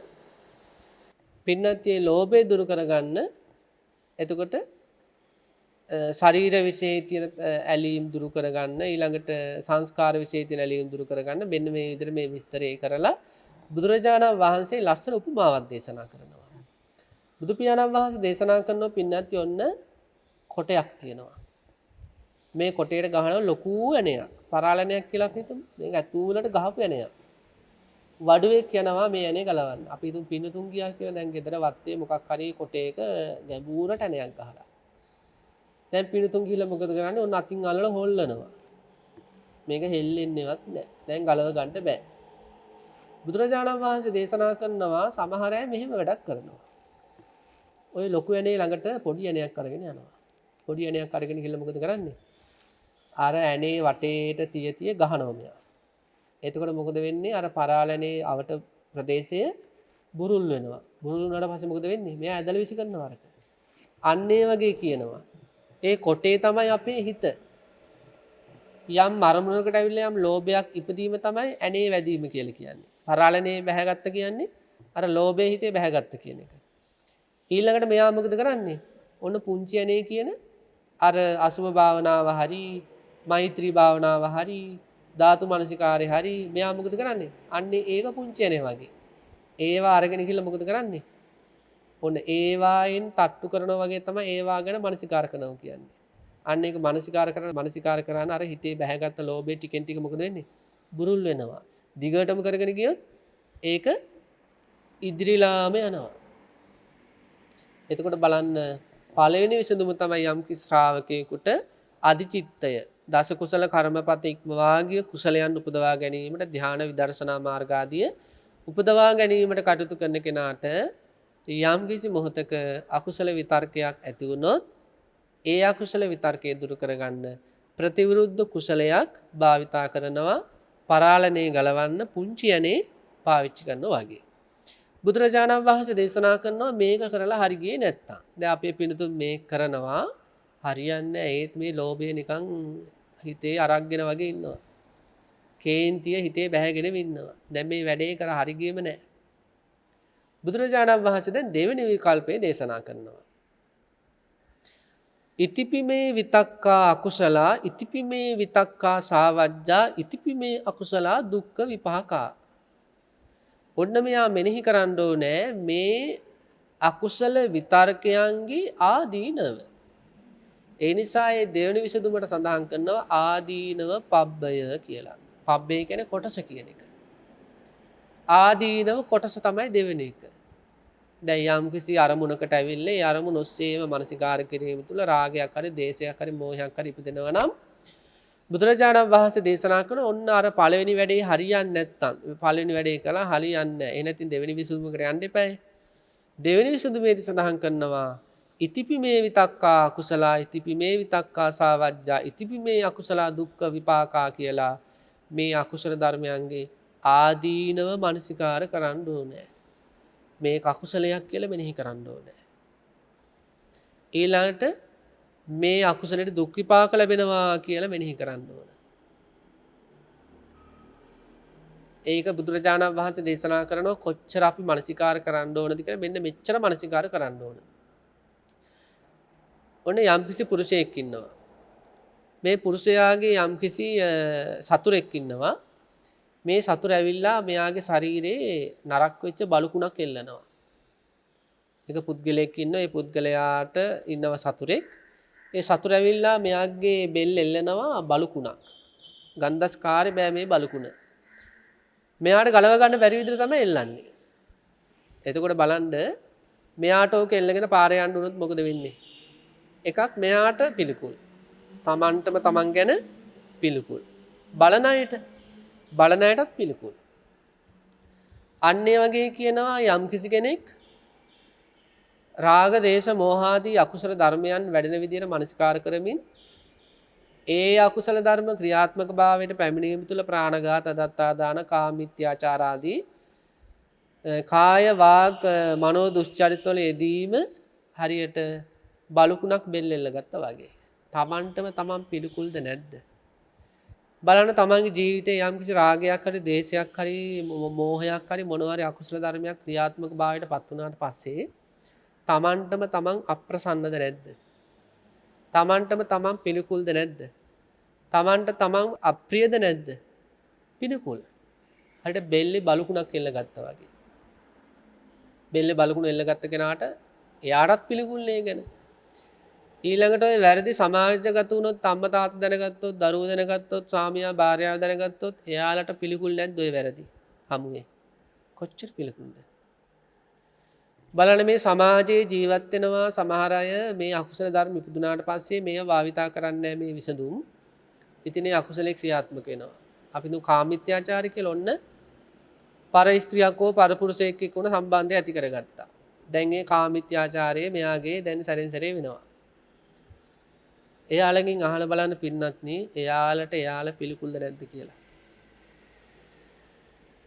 පින්නත් මේ ලෝභය දුරු කරගන්න. එතකොට ශරීර විශේෂ තියෙන ඇලීම් දුරු කරගන්න, ඊළඟට සංස්කාර විශේෂ තියෙන ඇලීම් දුරු කරගන්න. මෙන්න මේ විදිහට මේ විස්තරය කරලා බුදුරජාණන් වහන්සේ ලස්සන උපමාවක් දේශනා කරනවා. බුදු පියාණන් වහන්සේ දේශනා කරනවා පින්නත් යොන්න කොටයක් තියෙනවා. මේ කොටේට ගහනවා ලොකු ඇණයක්. පරාලණයක් කියලා අපි හිතමු. මේක ඇතුළට ගහපු ඇණයක්. වඩුවෙක් යනවා මේ ඇණේ ගලවන්න. අපි හිතමු පින්නතුන් ගියා කියලා දැන් ගෙදර වත්තේ මොකක් හරි කොටේක ගැඹුරට ඇණයක් ගහලා. දැන් පින්නතුන් ගිහලා මොකද කරන්නේ? ඔන්න අතින් අල්ලලා හොල්ලනවා. මේක හෙල්ලෙන්නේවත් නැහැ. දැන් ගලව ගන්න බෑ. බුදුරජාණන් වහන්සේ දේශනා කරනවා සමහර අය මෙහෙම වැඩක් කරනවා. ඔය ලොකු ඇණේ ළඟට පොඩි ඇණයක් අරගෙන යනවා. පොඩි ඇණයක් අරගෙන ගිහලා මොකද කරන්නේ? අර ඇණේ වටේට තිය ගහනවා මෙයා. එතකොට මොකද වෙන්නේ? අර පරාලනේ අවට ප්‍රදේශය බුරුල් වෙනවා. බුරුල් වුණාට පස්සේ මොකද වෙන්නේ? මෙයා ඇදලා විසි කරනවා අරක. අන්න ඒ වගේ කියනවා. ඒ කොටේ තමයි අපේ හිත. යම් අරමුණකට ඇවිල්ලා යම් ලෝභයක් ඉපදීම තමයි ඇණේ වැදීම කියලා කියන්නේ. පරාලනේ බැහැගත්ත කියන්නේ අර ලෝභයේ හිතේ බැහැගත්ත කියන එක. ඊළඟට මෙයා මොකද කරන්නේ? ඔන්න පුංචි ඇණේ කියන අර අසුභ භාවනාව හරි මෛත්‍රී භාවනාව හරි ධාතු මනසිකාරය හරි මෙයා මොකද කරන්නේ? අන්නේ ඒක පුංචි ඇණේ වගේ. ඒවා අරගෙන ගිහලා මොකද කරන්නේ? ඔන්න ඒවායින් තට්ටු කරනවා වගේ තමයි ඒවා ගැන මනසිකාර කරනවා කියන්නේ. අන්න ඒක මනසිකාර කරන අර හිතේ බැහැගත්ත ලෝභය ටිකෙන් ටික මොකද වෙන්නේ? බුරුල් වෙනවා. දිගටම කරගෙන ගියොත් ඒක ඉදිරිලාම යනවා. එතකොට බලන්න පළවෙනි විසඳුම තමයි යම් කිසි ශ්‍රාවකයෙකුට අධිචිත්තය දස කුසල කර්මපත ඉක්මවා ගිය කුසලයන් උපදවා ගැනීමට ධ්‍යාන විදර්ශනා මාර්ග ආදී උපදවා ගැනීමට කටයුතු කරන කෙනාට යම් කිසි මොහතක අකුසල විතර්කයක් ඇති වුණොත් ඒ අකුසල විතර්කය දුරු කරගන්න ප්‍රතිවිරුද්ධ කුසලයක් භාවිතා කරනවා පරාලනේ ගලවන්න පුංචි යනේ පාවිච්චි කරනවා වගේ. බුදුරජාණන් වහන්සේ දේශනා කරනවා මේක කරලා හරි ගියේ නැත්තම්. දැන් අපේ පිනතුන් මේක කරනවා හරියන්නේ ඒත් මේ ලෝභය නිකන් හිතේ අරක්ගෙන වගේ ඉන්නවා. කේන්තිය හිතේ බැහැගෙන ඉන්නවා. දැන් මේ වැඩේ කර හරි ගියේම නැහැ. බුදුරජාණන් වහන්සේ දැන් දෙවෙනි විකල්පේ දේශනා කරනවා. ඉතිපිමේ විතක්කා අකුසලා ඉතිපිමේ විතක්කා සාවජ්ජා ඉතිපිමේ අකුසලා දුක්ඛ විපාකා. ඔන්න මෙයා මෙනෙහි කරන්න ඕනේ මේ අකුසල විතර්කයන්ගේ ආදීනව. ඒ නිසා මේ දෙවෙනි විසඳුමට සඳහන් කරනවා ආදීනව පබ්බය කියලා. පබ්බය කියන්නේ කොටස කියන එක. ආදීනව කොටස තමයි දෙවෙනි එක. දැන් යම් කිසි අරමුණකට ඇවිල්ලා ඒ අරමුණ ඔස්සේම මානසිකාර කිරීම තුළ රාගයක් හරි දේශයක් හරි මෝහයක් හරි ඉපදෙනවා නම් බුදුරජාණන් වහන්සේ දේශනා කරන ඔන්න අර පළවෙනි වැඩේ හරියන්නේ නැත්තම් පළවෙනි වැඩේ කළා හරියන්නේ නැහැ. එහෙනම් දෙවෙනි විසඳුමකට යන්න එපා. දෙවෙනි විසඳුමේදී සඳහන් කරනවා ඉතිපිමේ විතක්කා කුසලා ඉතිපිමේ විතක්කා සාවජ්ජා ඉතිපිමේ අකුසලා දුක්ඛ විපාකා කියලා මේ අකුසල ධර්මයන්ගේ ආදීනව මානසිකාර කරන්න ඕනේ. මේක අකුසලයක් කියලා මෙනෙහි කරන්න ඕනේ. ඊළඟට මේ අකුසලයට දුක් විපාක ලැබෙනවා කියලා මෙනෙහි කරන්න ඕන. ඒක බුදුරජාණන් වහන්සේ දේශනා කරනවා කොච්චර අපි මානසිකාර කරන්න ඕනද කියලා මෙන්න මෙච්චර මානසිකාර කරන්න ඕන. ඔන්න යම්කිසි පුරුෂයෙක් ඉන්නවා. මේ පුරුෂයාගේ යම්කිසි සතුරෙක් ඉන්නවා. මේ සතුර ඇවිල්ලා මෙයාගේ ශරීරේ නරක් වෙච්ච බලුකුණක් එල්ලනවා. එක පුද්ගලයෙක් ඉන්නවා. ඒ පුද්ගලයාට ඉන්නව සතුරෙක්. ඒ සතුර ඇවිල්ලා මෙයාගේ බෙල්ල එල්ලනවා බලුකුණක්. ගන්ධස්කාරේ බෑ මේ බලුකුණ. මෙයාට ගලව ගන්න බැරි විදිහට තමයි එල්ලන්නේ. එතකොට බලන්න මෙයාට ඕක එල්ලගෙන පාරේ යන්න උනොත් මොකද වෙන්නේ? එකක් මෙයාට පිළිකුල්. තමන්ටම තමන් ගැන පිළිකුල්. බලන අයටත් පිළිකුල්. අන්න ඒ වගේ කියනවා යම් කිසි කෙනෙක් රාග දේශ මෝහාදී අකුසල ධර්මයන් වැඩෙන විදිහට මනසිකාර කරමින් ඒ අකුසල ධර්ම ක්‍රියාත්මක භාවයට පැමිණීම තුළ ප්‍රාණඝාත අදත්තා දාන කාමීත්‍යාචාර ආදී කාය වාග් මනෝ දුස්චරිත වල යෙදීම හරියට බලුකුණක් බෙල්ලෙල්ල ගත්තා වගේ. තමන්ටම තමන් පිළිකුල්ද නැද්ද? බලන්න තමන්ගේ ජීවිතේ යම් කිසි රාගයක් හරි දේශයක් හරි මෝහයක් හරි මොනවා හරි අකුසල ධර්මයක් ක්‍රියාත්මක භාවයට පත් වුණාට පස්සේ තමන්ටම තමන් අප්‍රසන්නද නැද්ද? තමන්ටම තමන් පිළිකුල්ද නැද්ද? තමන්ට තමන් අප්‍රියද නැද්ද? පිළිකුල්. හරියට බෙල්ලේ බලුකුණක් එල්ල ගත්තා වගේ. බෙල්ලේ බලුකුණ එල්ල ගත්ත කෙනාට එයාටත් පිළිකුල් නේ ගැන. ඊළඟට ඔය වැරදි සමාජගත වුණොත් අම්මා තාත්තා දැනගත්තොත් දරුවෝ දැනගත්තොත් ස්වාමියා භාර්යාව දැනගත්තොත් එයාලට පිළිකුල් නැද්ද ඔය වැරදි හමුවේ? කොච්චර පිළිකුල්ද? බලන්න මේ සමාජයේ ජීවත් වෙනවා සමහර අය මේ අකුසල ධර්ම ඉපදුනාට පස්සේ මේව භාවිතා කරන්නේ මේ විසඳුම්. ඉතින් ඒ අකුසලේ ක්‍රියාත්මක වෙනවා. අපි දු කාමිත්‍යාචාරය කියලා ඔන්න පර ස්ත්‍රියක් හෝ පර පුරුෂයෙක් එක්ක උන සම්බන්ධය ඇති කරගත්තා. දැන් ඒ කාමිත්‍යාචාරය මෙයාගේ දැන් සැරෙන් සැරේ වෙනවා. එයාලගෙන් අහලා බලන්න පින්නත්නි එයාලට එයාලා පිළිකුල්ද නැද්ද කියලා.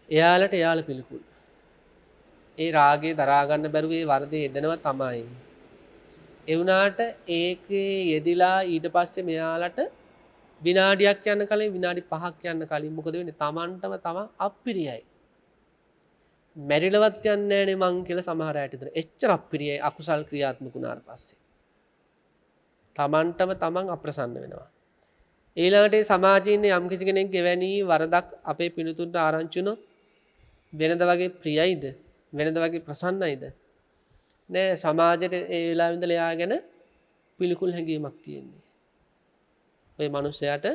එයාලට එයාලා පිළිකුල්. ඒ රාගේ දරා ගන්න බැරුව ඒ වර්ධේ යෙදෙනවා තමයි. ඒ වුණාට ඒකේ යෙදිලා ඊට පස්සේ මෙයාලට විනාඩියක් යන කලින් විනාඩි 5ක් යන කලින් මොකද වෙන්නේ? Tamanටම තමන් අප්පිරියයි. මැරිලවත් යන්නේ නැහනේ මං කියලා සමහර අයට හිතන. එච්චර අප්පිරියයි අකුසල් ක්‍රියාත්මක වුණාට පස්සේ. Tamanටම තමන් අප්‍රසන්න වෙනවා. ඊළඟට සමාජයේ ඉන්න යම් කිසි කෙනෙක් එවැනි වරදක් අපේ පිළිතුරට ආරංචි වුණොත් වෙනද වගේ ප්‍රියයිද? වෙනද වගේ ප්‍රසන්නයිද? නෑ සමාජයට ඒ වෙලාවෙ ඉඳලා යාගෙන පිළිකුල් හැඟීමක් තියෙන්නේ. ඔය මිනිසයාට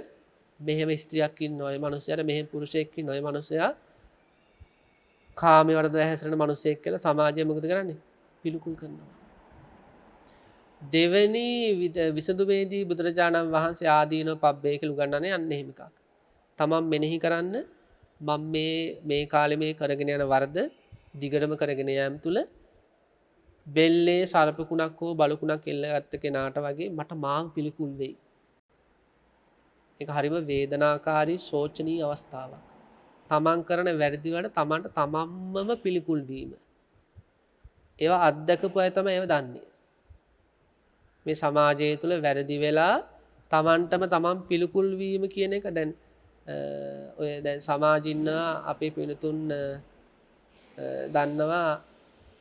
මෙහෙම ස්ත්‍රියක් ඉන්නවා. ඔය මිනිසයාට මෙහෙම පුරුෂයෙක් ඉන්නවා. ඔය මිනිසයා කාමයේ වරද හැසිරෙන මිනිසෙක් කියලා සමාජය මොකද කරන්නේ? පිළිකුල් කරනවා. දෙවෙනි විසඳුමේදී බුදුරජාණන් වහන්සේ ආදීනව පබ්බේ කියලා උගන්වන්නේ අන්න එහෙම එකක්. තමන් මෙනෙහි කරන්න මම මේ කාලේ මේ කරගෙන යන වරද දිගටම කරගෙන යාම තුල බෙල්ලේ සර්පකුණක් හෝ බලකුණක් එල්ලගත්ත කෙනාට වගේ මට මාව පිළිකුල් වෙයි. ඒක හරිම වේදනාකාරී ශෝචනීය අවස්ථාවක්. තමන් කරන වැරදි වල තමන්ට තමන්මම පිළිකුල් වීම. ඒවා අත්දකපු අය තමයි ඒව දන්නේ. මේ සමාජය තුළ වැරදි වෙලා තමන්ටම තමන් පිළිකුල් වීම කියන එක දැන් ඔය දැන් සමාජින්න අපේ පිළිතුන් දන්නවා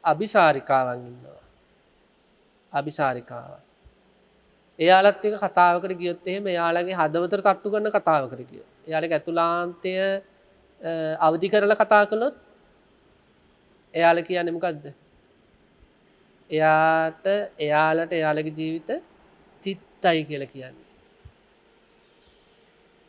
අபிසාරිකාවන් ඉන්නවා. අபிසාරිකාවන්. එයාලත් එක කතාවකට ගියොත් එහෙම එයාලගේ හදවතට තට්ටු කරන කතාවකට ගියොත් එයාලගේ ඇතුළාන්තය අවදි කරලා කතා කළොත් එයාලා කියන්නේ මොකද්ද? එයාලට එයාලගේ ජීවිත තිත්තයි කියලා කියන්නේ.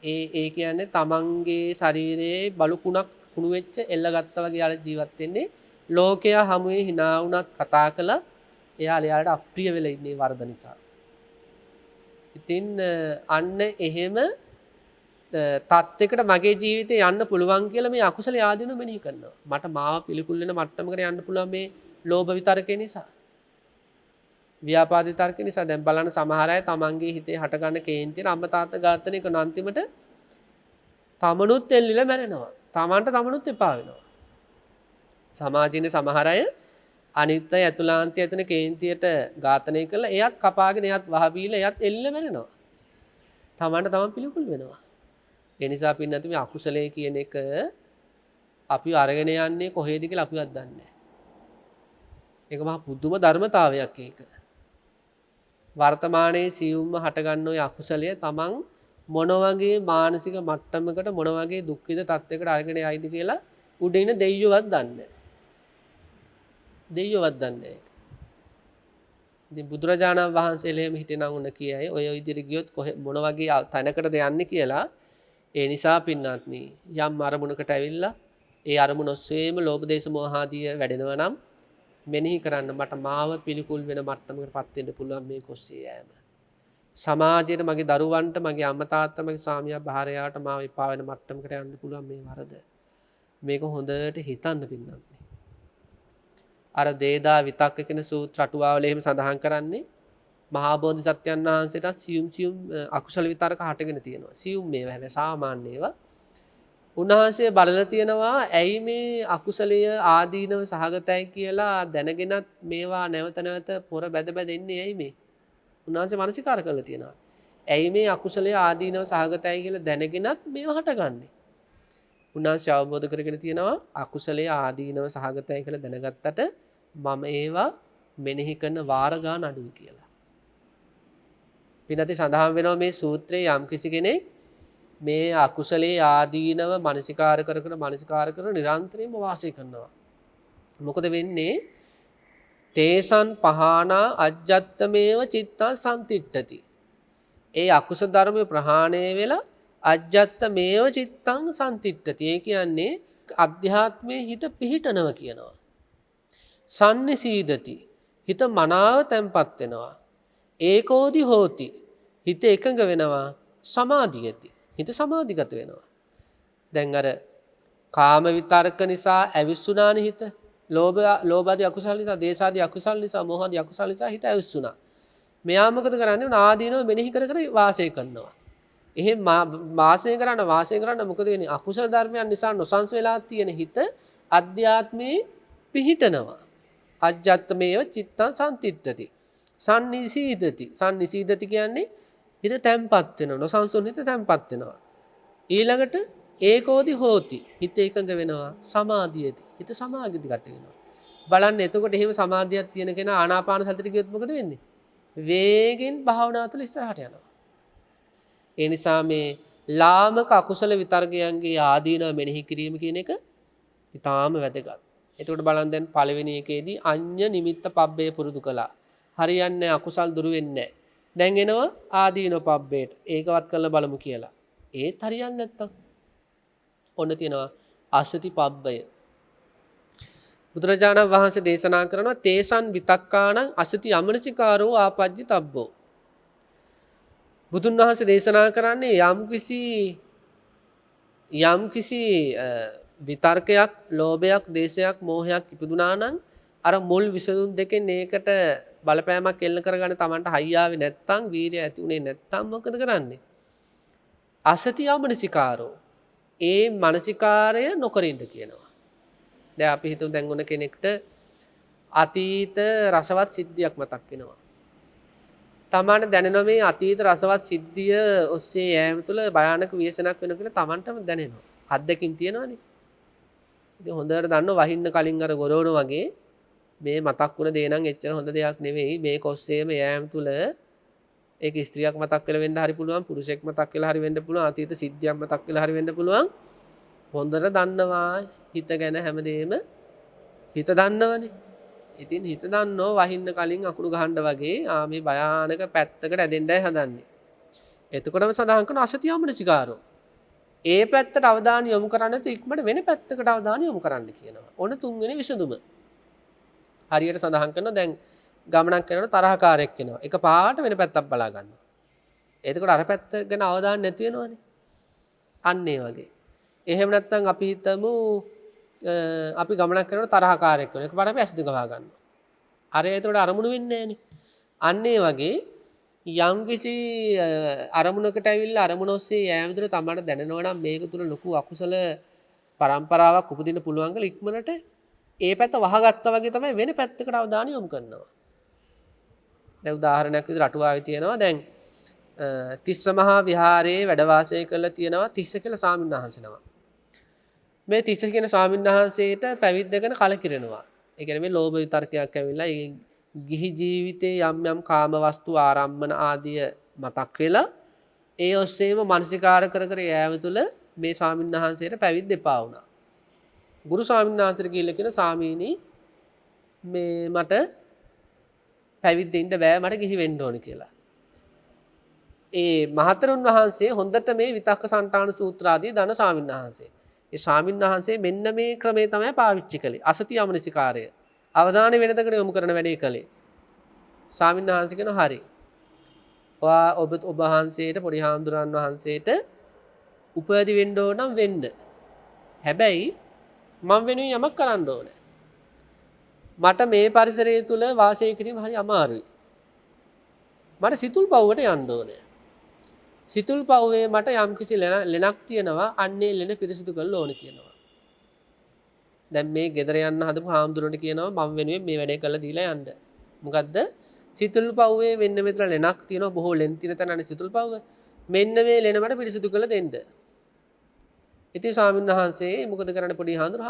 ඒ කියන්නේ තමන්ගේ ශරීරයේ බලුකුණක් කුණු වෙච්ච එල්ලගත්තා වගේ යාළ ජීවත් වෙන්නේ. ලෝකයා හමුවේ hina වුණත් කතා කළා එයාලට අප්‍රිය වෙලා ඉන්නේ වරද නිසා. ඉතින් අන්න එහෙම තත්යකට මගේ ජීවිතේ යන්න පුළුවන් කියලා මේ අකුසල ආදීනව මෙනෙහි කරනවා. මට මාව පිළිකුල් වෙන මට්ටමකට යන්න පුළුවන් මේ ලෝභ විතරකේ නිසා. ව්‍යාපාද විතරකේ නිසා දැන් බලන්න සමහර අය තමන්ගේ හිතේ හට ගන්න කේන්තිය අම්මා තාත්තා ඝාතනය කරන අන්තිමට තමනුත් එල්ලිලා මැරෙනවා. තමන්ට තමනුත් එපා වෙනවා. සමාජයේ සමහර අය අනිත්‍ය ඇතුළාන්තය ඇතුළේ කේන්තියට ඝාතනය කළා එයත් කපාගෙන එයත් වහබීලා එයත් එල්ල වෙනවා. තමන්ට තමන් පිළිකුල් වෙනවා. ඒ නිසා පින්නත් මේ අකුසලයේ කියන එක අපි අරගෙන යන්නේ කොහේද කියලා අපිවත් දන්නේ නැහැ. ඒක මහා පුදුම ධර්මතාවයක් ඒක. වර්තමානයේ සියුම්ම හටගන්න ඔය අකුසලය තමන් මොන වගේ මානසික මට්ටමකට මොන වගේ දුක්ඛිත තත්යකට අරගෙන යයිද කියලා උඩ ඉන දෙයියෝවත් දන්නේ නැහැ. දෙයියෝවත් දන්නේ නැහැ. ඉතින් බුදුරජාණන් වහන්සේලා එහෙම හිටිනම් උන කියයි ඔය විදිහට ගියොත් මොන වගේ තැනකටද යන්නේ කියලා. ඒ නිසා පින්නාත්නි යම් අරමුණකට ඇවිල්ලා ඒ අරමුණ ඔස්සේම ලෝභ දේශ මොහ ආදී වැඩෙනවා නම් මෙනෙහි කරන්න මට මාව පිළිකුල් වෙන මට්ටමකටපත් වෙන්න පුළුවන් මේ කොස්සිය යෑම. සමාජයේ මගේ දරුවන්ට මගේ අම්මා තාත්තා මගේ ස්වාමියා භාර්යාවට මාව එපා වෙන මට්ටමකට යන්න පුළුවන් මේ වරද. මේක හොඳට හිතන්න පින්නාත්නි. අර දේදා විතක්ක කියන සූත්‍ර අටුවාවල එහෙම සඳහන් කරන්නේ මහා බෝධිසත්වයන් වහන්සේට සියුම් අකුසල විතරක හටගෙන තියෙනවා. සියුම් මේවා හැබැයි සාමාන්‍ය ඒවා. උන්වහන්සේ බලලා තියෙනවා ඇයි මේ අකුසලය ආදීනව සහගතයි කියලා දැනගෙනත් මේවා නැවත නැවත පොර බැද බැද එන්නේ ඇයි මේ? උන්වහන්සේ මානසිකාර කරලා තියෙනවා. ඇයි මේ අකුසලය ආදීනව සහගතයි කියලා දැනගෙනත් මේවා හටගන්නේ? උන්වහන්සේ අවබෝධ කරගෙන තියෙනවා අකුසලයේ ආදීනව සහගතයි කියලා දැනගත්තට මම ඒවා මෙනෙහි කරන වාර ගන්න අඩුයි කියලා. පින්නතේ සඳහන් වෙනවා මේ සූත්‍රයේ යම් කිසි කෙනෙක් මේ අකුසලයේ ආදීනව මානසිකාර කර නිරන්තරයෙන්ම වාසය කරනවා. මොකද වෙන්නේ? තේසන් පහනා අජ්ජත්තමේව චිත්තං සම්තිට්ඨති. ඒ අකුසල ධර්ම ප්‍රහාණය වෙලා අජ්ජත්ත මේව චිත්තං සම්තිට්ඨති. ඒ කියන්නේ අධ්‍යාත්මයේ හිත පිහිටනවා කියනවා. සම්නිසීදති. හිත මනාව තැම්පත් වෙනවා. ඒකෝදි හෝති. හිත එකඟ වෙනවා. සමාධියති. හිත සමාධිගත වෙනවා. දැන් අර කාම විතරක නිසා ඇවිස්සුනානේ හිත. ලෝභාදී අකුසල නිසා, දේශාදී අකුසල නිසා, මෝහාදී අකුසල නිසා හිත ඇවිස්සුනා. මෙයා මොකද කරන්නේ? ආදීනව මෙනෙහි කර කර වාසය කරනවා. එහෙම වාසය කරන්න මොකද වෙන්නේ? අකුසල ධර්මයන් නිසා නොසන්ස වෙලා තියෙන හිත අධ්‍යාත්මේ පිහිටනවා. අජ්ජත්මේව චිත්තං සම්තිට්ඨති. සම්නිසීදති. සම්නිසීදති කියන්නේ හිත තැම්පත් වෙනවා. නොසන්සුන් හිත තැම්පත් වෙනවා. ඊළඟට ඒකෝදි හෝති. හිත එකඟ වෙනවා. සමාධියති. හිත සමාධිගත වෙනවා. බලන්න එතකොට එහෙම සමාධියක් තියෙන කෙනා ආනාපාන සතියට ගියොත් මොකද වෙන්නේ? වේගෙන් භාවනාව තුළ ඉස්සරහට යනවා. ඒ නිසා මේ ලාමක අකුසල විතර්කයන්ගේ ආදීනව මෙනෙහි කිරීම කියන එක ඊටාම වැදගත්. එතකොට බලන්න දැන් පළවෙනි එකේදී අඤ්ඤ නිමිත්ත පබ්බේ පුරුදු කළා. හරියන්නේ අකුසල් දුරු වෙන්නේ නැහැ. දැන් එනවා ආදීනව පබ්බේට. ඒකවත් කරලා බලමු කියලා. ඒත් හරියන්නේ නැත්තම් ඔන්න තියෙනවා අසති පබ්බය. බුදුරජාණන් වහන්සේ දේශනා කරනවා තේසන් විතක්කානං අසති යමනසිකාරෝ ආපජ්ජි තබ්බෝ. බුදුන් වහන්සේ දේශනා කරන්නේ යම්කිසි විතර්කයක්, ලෝභයක්, දේශයක්, මෝහයක් ඉපදුනා නම් අර මුල් විසඳුම් දෙකෙන් ඒකට බලපෑමක් එල්ල කරගන්න Tamanට හයියාවේ නැත්තම්, වීරිය ඇති උනේ නැත්තම් මොකද කරන්නේ? අසති යමනසිකාරෝ. ඒ මානසිකාරය නොකරින්න කියනවා. දැන් අපි හිතමු දැන් ඔන්න කෙනෙක්ට අතීත රසවත් සිද්ධියක් මතක් වෙනවා. තමන්ට දැනෙනවා මේ අතීත රසවත් සිද්ධිය ඔස්සේ යෑම තුළ භයානක ව්‍යසනයක් වෙනවා කියලා තමන්ටම දැනෙනවා. අත්දැකීම් තියෙනවානේ. ඉතින් හොඳට දන්නවා වහින්න කලින් අර ගොරවන වගේ මේ මතක් වුණ දේ නම් එච්චර හොඳ දෙයක් නෙවෙයි. මේක ඔස්සේම යෑම තුළ ඒක ස්ත්‍රියක් මතක් වෙලා වෙන්න හරි පුළුවන්, පුරුෂයෙක් මතක් වෙලා හරි වෙන්න පුළුවන්, අතීත සිද්ධියක් මතක් වෙලා හරි වෙන්න පුළුවන්. හොඳට දන්නවා හිත ගැන හැමදේම හිත දන්නවනේ. ඉතින් හිත දන්නෝ වහින්න කලින් අකුණු ගහන්න වගේ මේ භයානක පැත්තකට ඇදෙන්නයි හදන්නේ. එතකොටම සඳහන් කරන අසති යමනසිකාරෝ. ඒ පැත්තට අවධානය යොමු කරන්නේ නැතු ඉක්මනට වෙන පැත්තකට අවධානය යොමු කරන්න කියනවා. ඔන්න තුන්වෙනි විසඳුම. හරියට සඳහන් කරනවා දැන් ගමනක් කරනකොට තරහකාරයෙක් වෙනවා. එක පාට වෙන පැත්තක් බලා ගන්නවා. එතකොට අර පැත්ත ගැන අවධානය නැති වෙනවනේ. අන්න ඒ වගේ. එහෙම නැත්නම් අපි හිතමු අපි ගමනක් කරනකොට තරහකාරයෙක් වෙනවා. එකපාරට අපි ඇස් දෙක වහා ගන්නවා. අර එතකොට අරමුණු වෙන්නේ නැහනේ. අන්න ඒ වගේ යම්කිසි අරමුණකට ඇවිල්ලා අරමුණ ඔස්සේ යෑම තුළ තමයි දැනෙනවා නම් මේක තුළ ලොකු අකුසල පරම්පරාවක් උපදින්න පුළුවන් කියලා ඉක්මනට ඒ පැත්ත වහගත්තා වගේ තමයි වෙන පැත්තකට අවධානය යොමු කරනවා. දැන් උදාහරණයක් විදිහට අටුවාවේ තියෙනවා දැන් තිස්ස මහා විහාරයේ වැඩ වාසය කරලා තියෙනවා තිස්ස කියලා ස්වාමීන් වහන්සේනවා. මේ තිස්ස කියන ස්වාමීන් වහන්සේට පැවිද්දගෙන කලකිරෙනවා. ඒ කියන්නේ මේ ලෝභ විතර්කයක් ඇවිල්ලා ගිහි ජීවිතේ යම් කාම වස්තු ආරම්මන ආදිය මතක් වෙලා ඒ ඔස්සේම මානසිකාර කර කර යෑම තුළ මේ ස්වාමීන් වහන්සේට පැවිද්ද එපා වුණා. ගුරු ස්වාමීන් වහන්සේට කියලා කියන ස්වාමීනි මේ මට පැවිද්ද ඉන්න බෑ මට ගිහි වෙන්න ඕන කියලා. ඒ මහතෙරුන් වහන්සේ හොඳට මේ විතක්ක සන්තාන සූත්‍ර ආදී දන ස්වාමීන් වහන්සේ. ඒ ස්වාමීන් වහන්සේ මෙන්න මේ ක්‍රමය තමයි පාවිච්චි කළේ. අසති යමනසිකාරය. අවධානය වෙනදකට යොමු කරන වැඩේ කළේ. ස්වාමීන් වහන්සේ කියනවා හරි. ඔබ වහන්සේට පොඩි හාමුදුරන් වහන්සේට උපදි වෙන්න ඕන නම් වෙන්න. හැබැයි මම වෙනුවෙන් යමක් කරන්න ඕනේ. මට මේ පරිසරය තුල වාසය කිරීම හරි අමාරුයි. මට සිතුල් පව්වට යන්න ඕනේ. සිතුල් පව්වේ මට යම්කිසි ලෙනක් තියෙනවා. අන්නේ ලෙන පිරිසිදු කරලා ඕනේ කියනවා. දැන් මේ ගෙදර යන්න හදපු හාමුදුරන්ට කියනවා මම වෙනුවෙන් මේ වැඩේ කරලා දීලා යන්න. මොකද්ද? සිතුල් පව්වේ මෙන්න මෙතන ලෙනක් තියෙනවා. බොහෝ ලෙන් තියෙන තැනනේ සිතුල් පව්ව. මෙන්න මේ ලෙන මට පිරිසිදු කරලා දෙන්න. ඉතින් ස්වාමීන් වහන්සේ මොකද කරන්නේ පොඩි හාමුදුර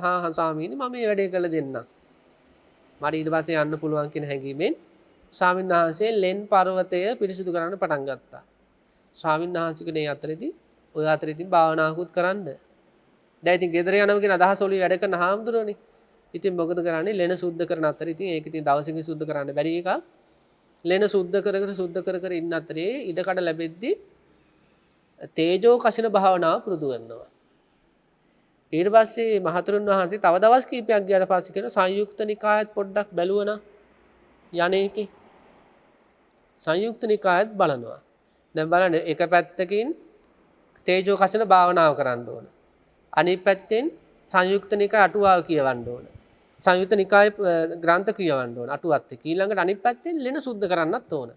හා ස්වාමීනි මම මේ වැඩේ කරලා දෙන්නම්. මට ඊට පස්සේ යන්න පුළුවන් කියන හැඟීමෙන් ස්වාමීන් වහන්සේ ලෙන් පර්වතය පිරිසිදු කරන්න පටන් ගත්තා. ස්වාමීන් වහන්සේගේ ඔය අතරේදී භාවනාවකුත් කරන්න. දැන් ඉතින් ගෙදර යනවා කියන අදහස ඔලි වැඩ කරන හාමුදුරනේ. ඉතින් මොකද කරන්නේ ලෙන සුද්ධ කරන අතර ඉතින් ඒක ඉතින් දවසකින් සුද්ධ කරන්න බැරි එකක්. ලෙන සුද්ධ කර ඉන්න අතරේ ඉඩකඩ ලැබෙද්දී තේජෝ කසින භාවනාව පුරුදු කරනවා. ඊට පස්සේ මහතෙරුන් වහන්සේ තව දවස් කීපයක් ගියාට පස්සේ කියන සංයුක්ත නිකායත් පොඩ්ඩක් බැලුවනා යන්නේකේ සංයුක්ත නිකායත් බලනවා. දැන් බලන්න එක පැත්තකින් තේජෝ කසින භාවනාව කරන්න ඕන. අනිත් පැත්තෙන් සංයුක්ත නිකාය අටුවාව කියවන්න ඕන. සංයුක්ත නිකාය ග්‍රන්ථ කියවන්න ඕන අටුවත් එක්ක. ඊළඟට අනිත් පැත්තෙන් ලෙන සුද්ධ කරන්නත් ඕන.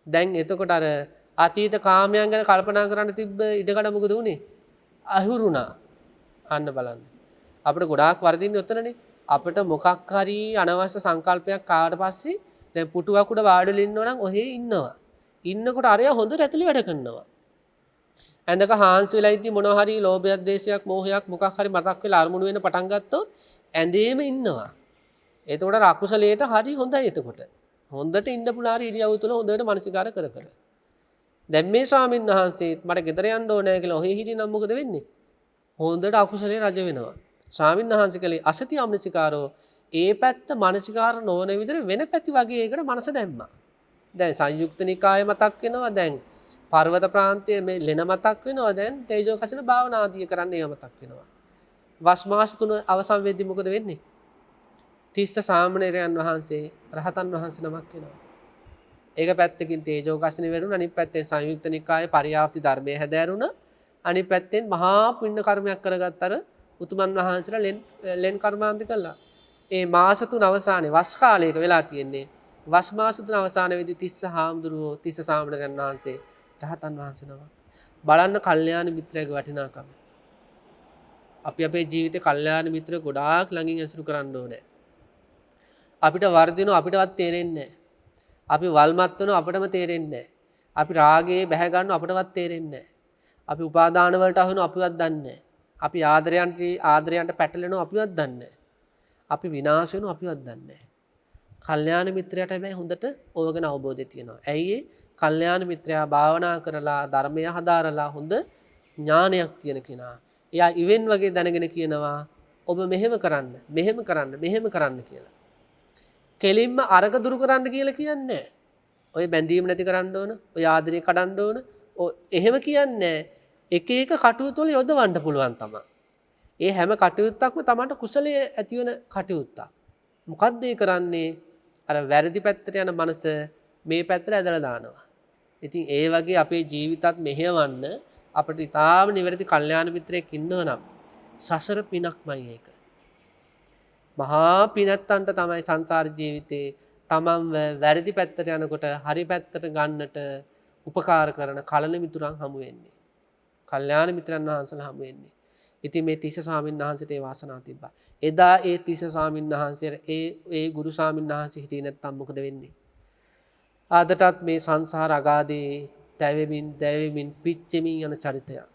දැන් එතකොට අර අතීත කාමයන් ගැන කල්පනා කරන්න තිබ්බ ඉඩකඩ මොකද උනේ? අහුරුණා. අන්න බලන්න. අපිට ගොඩාක් වර්ධින්නේ ඔතනනේ. අපිට මොකක් හරි අනවශ්‍ය සංකල්පයක් ආවට පස්සේ දැන් පුටුවක් උඩ වාඩි වෙලා ඉන්නවා නම් ඔහේ ඉන්නවා. ඉන්නකොට අරයා හොඳට ඇතුලේ වැඩ කරනවා. ඇඳක හාන්සි වෙලා ඉද්දි මොනවා හරි ලෝභයක්, දේශයක්, මෝහයක් මොකක් හරි මතක් වෙලා අරමුණු වෙන පටන් ගත්තොත් ඇඳේම ඉන්නවා. එතකොට අර අකුසලයට හරි හොඳයි එතකොට. හොඳට ඉන්න පුළාරි ඉරියව් තුළ හොඳට මනසිකාර කර කර. දැන් මේ ස්වාමීන් වහන්සේත් මට ගෙදර යන්න ඕනේ කියලා ඔහේ හිටිනම් මොකද වෙන්නේ? හොඳට අකුසලේ රජ වෙනවා. ස්වාමීන් වහන්සේ කලේ අසති අමනසිකාරෝ ඒ පැත්ත මනසිකාර නොවන විදිහට වෙන පැති වගේ ඒකට මනස දැම්මා. දැන් සංයුක්ත නිකාය මතක් වෙනවා. දැන් පර්වත ප්‍රාන්තයේ මේ ලෙන මතක් වෙනවා. දැන් තේජෝ කසින භාවනාදිය කරන්න ඒව මතක් වෙනවා. වස් මාස 3 අවසන් වෙද්දි මොකද වෙන්නේ? තිස්ස සාමණේරයන් වහන්සේ රහතන් වහන්සේ නමක් වෙනවා. ඒක පැත්තකින් තේජෝ කසින වැඩුණා. අනිත් පැත්තෙන් සංයුක්ත නිකායේ පරියාප්ති ධර්මයේ හැදෑරුණා. අනිත් පැත්තෙන් මහා පුණ්‍ය කර්මයක් කරගත්තර උතුමන් වහන්සේලා ලෙන් කර්මාන්ත කළා. ඒ මාස 3 අවසානයේ වස් කාලයක වෙලා තියෙන්නේ. වස් මාස 3 අවසාන වෙද්දී තිස්ස හාමුදුරුවෝ තිස්ස සාමණේරයන් වහන්සේ රහතන් වහන්සේ නමක්. බලන්න කල්යාණ මිත්‍රයාගේ වටිනාකම. අපි අපේ ජීවිතේ කල්යාණ මිත්‍ර ගොඩාක් ළඟින් ඇසුරු කරන්න ඕනේ. අපිට වර්ධිනව අපිටවත් තේරෙන්නේ නැහැ. අපි වල්මත් වෙනව අපිටම තේරෙන්නේ නැහැ. අපි රාගයේ බැහැ ගන්නව අපිටවත් තේරෙන්නේ නැහැ. අපි උපාදාන වලට අහු වෙනව අපිවත් දන්නේ නැහැ. අපි ආදරයන්ට පැටලෙනව අපිවත් දන්නේ නැහැ. අපි විනාශ වෙනව අපිවත් දන්නේ නැහැ. කල්යාණ මිත්‍රයාට හැබැයි හොඳට ඕවගෙන අවබෝධය තියෙනවා. ඇයි ඒ? කල්යාණ මිත්‍රයා භාවනා කරලා ධර්මය හදාරලා හොඳ ඥානයක් තියෙන කෙනා. එයා ඉවෙන් වගේ දැනගෙන කියනවා ඔබ මෙහෙම කරන්න, මෙහෙම කරන්න, මෙහෙම කරන්න කියලා. කෙලින්ම අරක දුරු කරන්න කියලා කියන්නේ. ඔය බැඳීම නැති කරන්න ඕන, ඔය ආදරේ කඩන්න ඕන. එහෙම කියන්නේ එක එක කටයුතු වල යොදවන්න පුළුවන් තමයි. ඒ හැම කටයුත්තක්ම තමන්ට කුසලයේ ඇති වෙන කටයුත්තක්. මොකද්ද ඒ කරන්නේ? අර වැරදි පැත්තට යන මනස මේ පැත්තට ඇදලා දානවා. ඉතින් ඒ වගේ අපේ ජීවිතත් මෙහෙවන්න අපිට ඊටාම නිවැරදි කල්යාණ මිත්‍රයෙක් ඉන්නවා නම් සසර පිනක්මයි ඒක. මහා පිනත්තන්ට තමයි සංසාර ජීවිතේ තමන්ව වැරදි පැත්තට යනකොට හරි පැත්තට ගන්නට උපකාර කරන කලන මිතුරන් හමු වෙන්නේ. කල්යාණ මිත්‍රයන් වහන්සේලා හමු වෙන්නේ. ඉතින් මේ තිස්ස ස්වාමීන් වහන්සේට ඒ වාසනාව තිබ්බා. එදා ඒ තිස්ස ස්වාමීන් වහන්සේ ඒ ගුරු ස්වාමීන් වහන්සේ හිටියේ නැත්නම් මොකද වෙන්නේ? ආදටත් මේ සංසාර අගාධේ දැවෙමින් පිච්චෙමින් යන චරිතයක්.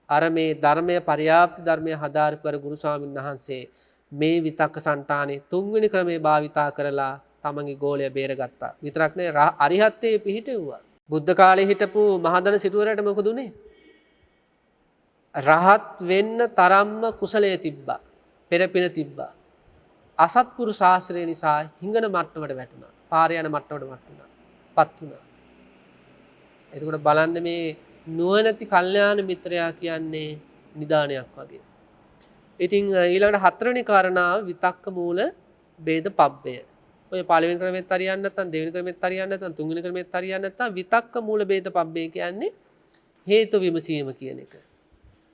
අර මේ ධර්මයේ පරියාප්ති ධර්මයේ හදාරපු ගුරු ස්වාමීන් වහන්සේ මේ විතක්ක සංඨානේ තුන්වෙනි ක්‍රමේ භාවිතා කරලා තමන්ගේ ගෝලය බේරගත්තා. විතරක් නෙවෙයි අරිහත්ත්වයේ පිහිටෙව්වා. බුද්ධ කාලේ හිටපු මහදන සිටුවරට මොකද උනේ? රහත් වෙන්න තරම්ම කුසලයේ තිබ්බා. පෙරපින තිබ්බා. අසත්පුරු ශාස්ත්‍රය නිසා හිඟන මට්ටමට වැටුණා. පාරේ යන මට්ටමට පත් වුණා. එතකොට බලන්න මේ නුවණැති කල්යාණ මිත්‍රයා කියන්නේ නිදානයක් වගේ. ඉතින් ඊළඟට හතරවෙනි කාරණාව විතක්ක මූල ભેද පබ්බය. ඔය පළවෙනි ක්‍රමෙත් හරියන්නේ නැත්නම් දෙවෙනි ක්‍රමෙත් හරියන්නේ නැත්නම් තුන්වෙනි ක්‍රමෙත් හරියන්නේ නැත්නම් විතක්ක මූල ભેද පබ්බය කියන්නේ හේතු විමසීම කියන එක.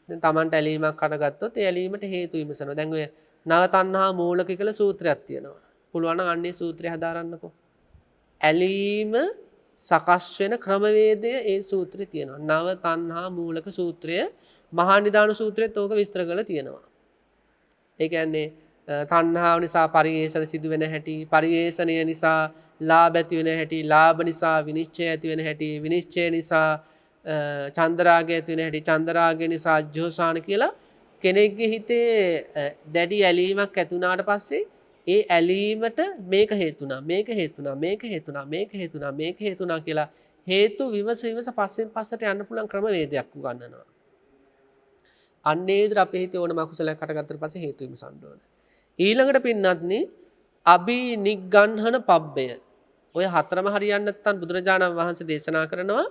දැන් Tamanට ඇලීමක් හටගත්තොත් ඒ ඇලීමට හේතු විමසනවා. දැන් ඔය නව තණ්හා මූලක කියලා සූත්‍රයක් තියෙනවා. පුළුවන් නම් අන්නේ සූත්‍රය හදාරන්නකෝ. ඇලීම සකස් වෙන ක්‍රමවේදය ඒ සූත්‍රයේ තියෙනවා. නව තණ්හා මූලක සූත්‍රය මහා නිදාන සූත්‍රයේත් ඕක විස්තර කරලා තියෙනවා. ඒ කියන්නේ තණ්හාව නිසා පරිේෂණ සිදු වෙන හැටි, පරිේෂණය නිසා ලාභ ඇති වෙන හැටි, ලාභ නිසා විනිශ්චය ඇති වෙන හැටි, විනිශ්චය නිසා චන්දරාගය ඇති වෙන හැටි, චන්දරාගය නිසා අජ්ජෝසාන කියලා කෙනෙක්ගේ හිතේ දැඩි ඇලීමක් ඇති වුණාට පස්සේ ඒ ඇලීමට මේක හේතුණා, මේක හේතුණා, මේක හේතුණා, මේක හේතුණා, මේක හේතුණා කියලා හේතු විමස පස්සෙන් පස්සට යන්න පුළුවන් ක්‍රමවේදයක් උගන්වනවා. අන්නේ විදිහට අපේ හිතේ ඕනම අකුසලයක් හටගත්තට පස්සේ හේතු විමසන්න ඕන. ඊළඟට පින්නත්නි අබිනිග්ගන්හන පබ්බය. ඔය හතරම හරියන්නේ නැත්නම් බුදුරජාණන් වහන්සේ දේශනා කරනවා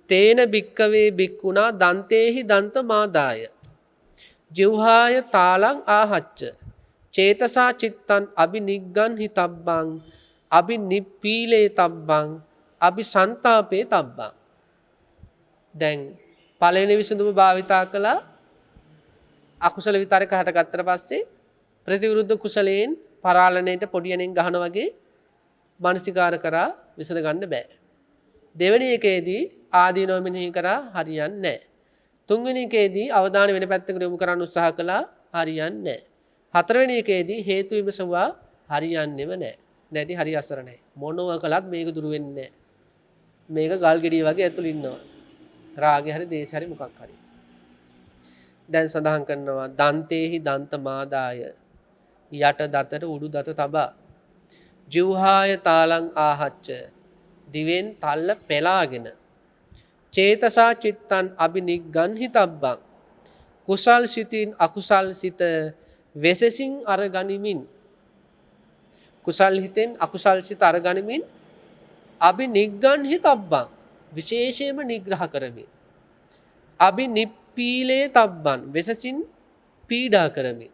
තේන භික්කවේ භික්ඛුනා දන්තේහි දන්ත මාදාය ජිව්හාය තාලං ආහච්ච චේතසා චිත්තං අබිනිග්ගන් හිතබ්බං අබිනිප්පීලේ තබ්බං අබිසන්තාපේ තබ්බං. දැන් පළවෙනි විසඳුම භාවිතා කළා අකුසල විතරක හටගත්තට පස්සේ ප්‍රතිවිරුද්ධ කුසලයෙන් පරාලණයට පොඩියනෙන් ගහන වගේ මානසිකාර කරා විසඳ ගන්න බෑ. දෙවෙනි එකේදී ආදීනව මෙනෙහි කරා හරියන්නේ නැහැ. තුන්වෙනි එකේදී අවධානය වෙන පැත්තකට යොමු කරන්න උත්සාහ කළා හරියන්නේ නැහැ. හතරවෙනි එකේදී හේතු විමසුවා හරියන්නේම නැහැ. නැති හරි අසර නැහැ. මොනවා කළත් මේක දුරු වෙන්නේ නැහැ. මේක ගල් ගෙඩිය වගේ ඇතුළේ ඉන්නවා. රාගය හරි දේශ හරි මොකක් හරි. දැන් සඳහන් කරනවා දන්තේහි දන්ත මාදාය යට දතට උඩු දත තබා ජීවහාය තාලං ආහච්ච දිවෙන් තල්ල පෙලාගෙන චේතසා චිත්තං අබිනිග්ගන්හිතබ්බං කුසල් සිතින් අකුසල් සිත වෙසසින් අරගනිමින් කුසල් හිතෙන් අකුසල් සිත අරගනිමින් අබිනිග්ගන්හිතබ්බං විශේෂයෙන්ම නිග්‍රහ කරමින් අබිනිප්පීලේ තබ්බන් වෙසසින් පීඩා කරමින්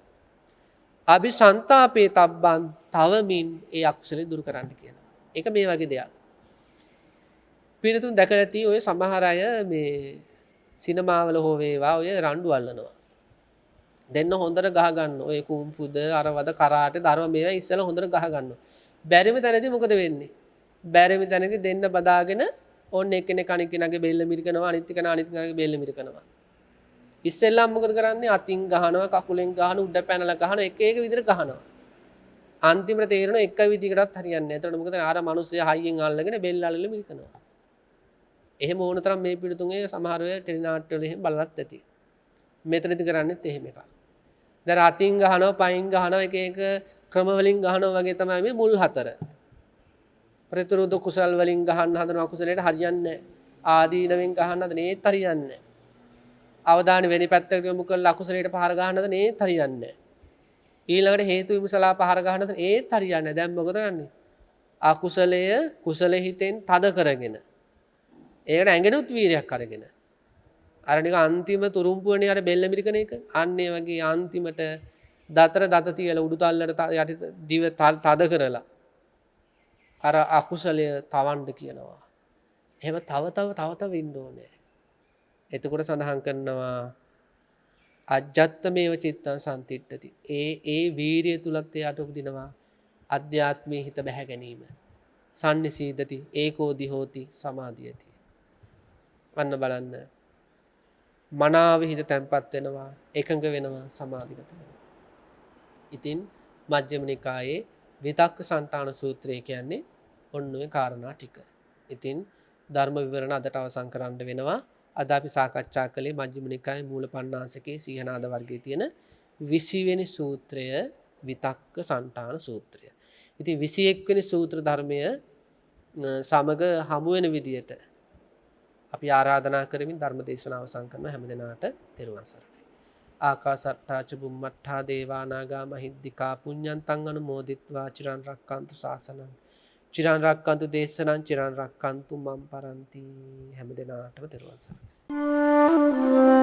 අභි සංතාපේ තබ්බන් තවමින් ඒ අකුසලේ දුරු කරන්න කියනවා. ඒක මේ වගේ දෙයක්. පිනතුන් දැකලා නැති ඔය සමහර අය මේ සිනමාවල හෝ වේවා ඔය රණ්ඩු අල්ලනවා. දෙන්න හොඳට ගහ ගන්න. ඔය කුම්ෆුද අරවද කරාටේ දරව මේවා ඉස්සෙල්ලා හොඳට ගහ ගන්නවා. බැරිම තැනදී මොකද වෙන්නේ? බැරිම තැනදී දෙන්න බදාගෙන ඕන්න එක්කෙනෙක් අනිත් කෙනාගේ බෙල්ල මිරිකනවා අනිත් කෙනා අනිත් කෙනාගේ බෙල්ල මිරිකනවා. ඉස්සෙල්ලාම මොකද කරන්නේ? අතින් ගහනවා, කකුලෙන් ගහනවා, උඩ පැනලා ගහනවා, එක එක විදිහට ගහනවා. අන්තිමට තේරෙනවා එක විදිහකටත් හරියන්නේ නැහැ. එතකොට මොකද අර මිනිස්සයා හයියෙන් අල්ලගෙන බෙල්ල අල්ලලා මිරිකනවා. එහෙම ඕන තරම් මේ පිටුතුන්ගේ සමහර වෙලාවට ටෙලි නාට්‍යවල එහෙම බලලත් ඇති. මෙතනදී කරන්නේත් එහෙම එකක්. දැන් අතින් ගහනවා, පයින් ගහනවා, එක එක ක්‍රම වලින් ගහනවා වගේ තමයි මේ මුල් හතර. ප්‍රතිරුද්ධ කුසල් වලින් ගහන්න හදන අකුසලයට හරියන්නේ නැහැ. ආදීනවෙන් ගහන්න හදන ඒත් හරියන්නේ නැහැ. අවධානය වෙන පැත්තකට යොමු කරලා අකුසලයට පහර ගහන්න හදන ඒත් හරියන්නේ නැහැ. ඊළඟට හේතු විමසලා පහර ගහන්න හදන ඒත් හරියන්නේ නැහැ. දැන් මොකද කරන්නේ? අකුසලය කුසල හිතෙන් තද කරගෙන ඒකට ඇඟෙනුත් වීරයක් අරගෙන අර නික අන්තිම තුරුම්පුවනේ අර බෙල්ල මිරිකන එක අන්න ඒ වගේ අන්තිමට දතර දත තියලා උඩු තල්ලට යටි දිව තද කරලා අර අකුසලය තවන්න කියනවා. එහෙම තව ඉන්න ඕනේ. එතකොට සඳහන් කරනවා අජ්ජත්තමේව චිත්තං සම්තිට්ඨති. ඒ වීරිය තුලත් එයාට උපදිනවා අධ්‍යාත්මයේ හිත බැහැ ගැනීම. සම්නිසීදති ඒකෝදි හෝති සමාධියති. අන්න බලන්න. මනාව හිත තැම්පත් වෙනවා, එකඟ වෙනවා, සමාධිගත වෙනවා. ඉතින් මජ්ක්‍ධිම නිකායේ විතක්ක සන්තාන සූත්‍රය කියන්නේ ඔන්න ඔය කාරණා ටික. ඉතින් ධර්ම විවරණ අදට අවසන් කරන්න වෙනවා. අද අපි සාකච්ඡා කළේ මජ්ක්‍ධිම නිකායේ මූල පණ්ණාසකේ සීහනාද වර්ගයේ තියෙන 20 වෙනි සූත්‍රය විතක්ක සන්තාන සූත්‍රය. ඉතින් 21 වෙනි සූත්‍ර ධර්මය සමග හමු වෙන විදියට අපි ආරාධනා කරමින් ධර්ම දේශනාව අවසන් කරන හැම දිනාට තෙරුවන් සරණයි. ආකාසට්ටා ච බුම්මට්ටා දේවා නාග මහිද්దికා පුඤ්ඤන්තං අනුමෝදිත්වා චිරන් රක්칸තු ශාසනං චිරන් රක්칸තු දේශනං චිරන් රක්칸තු මම් පරන්ති. හැම දිනාටම තෙරුවන් සරණයි.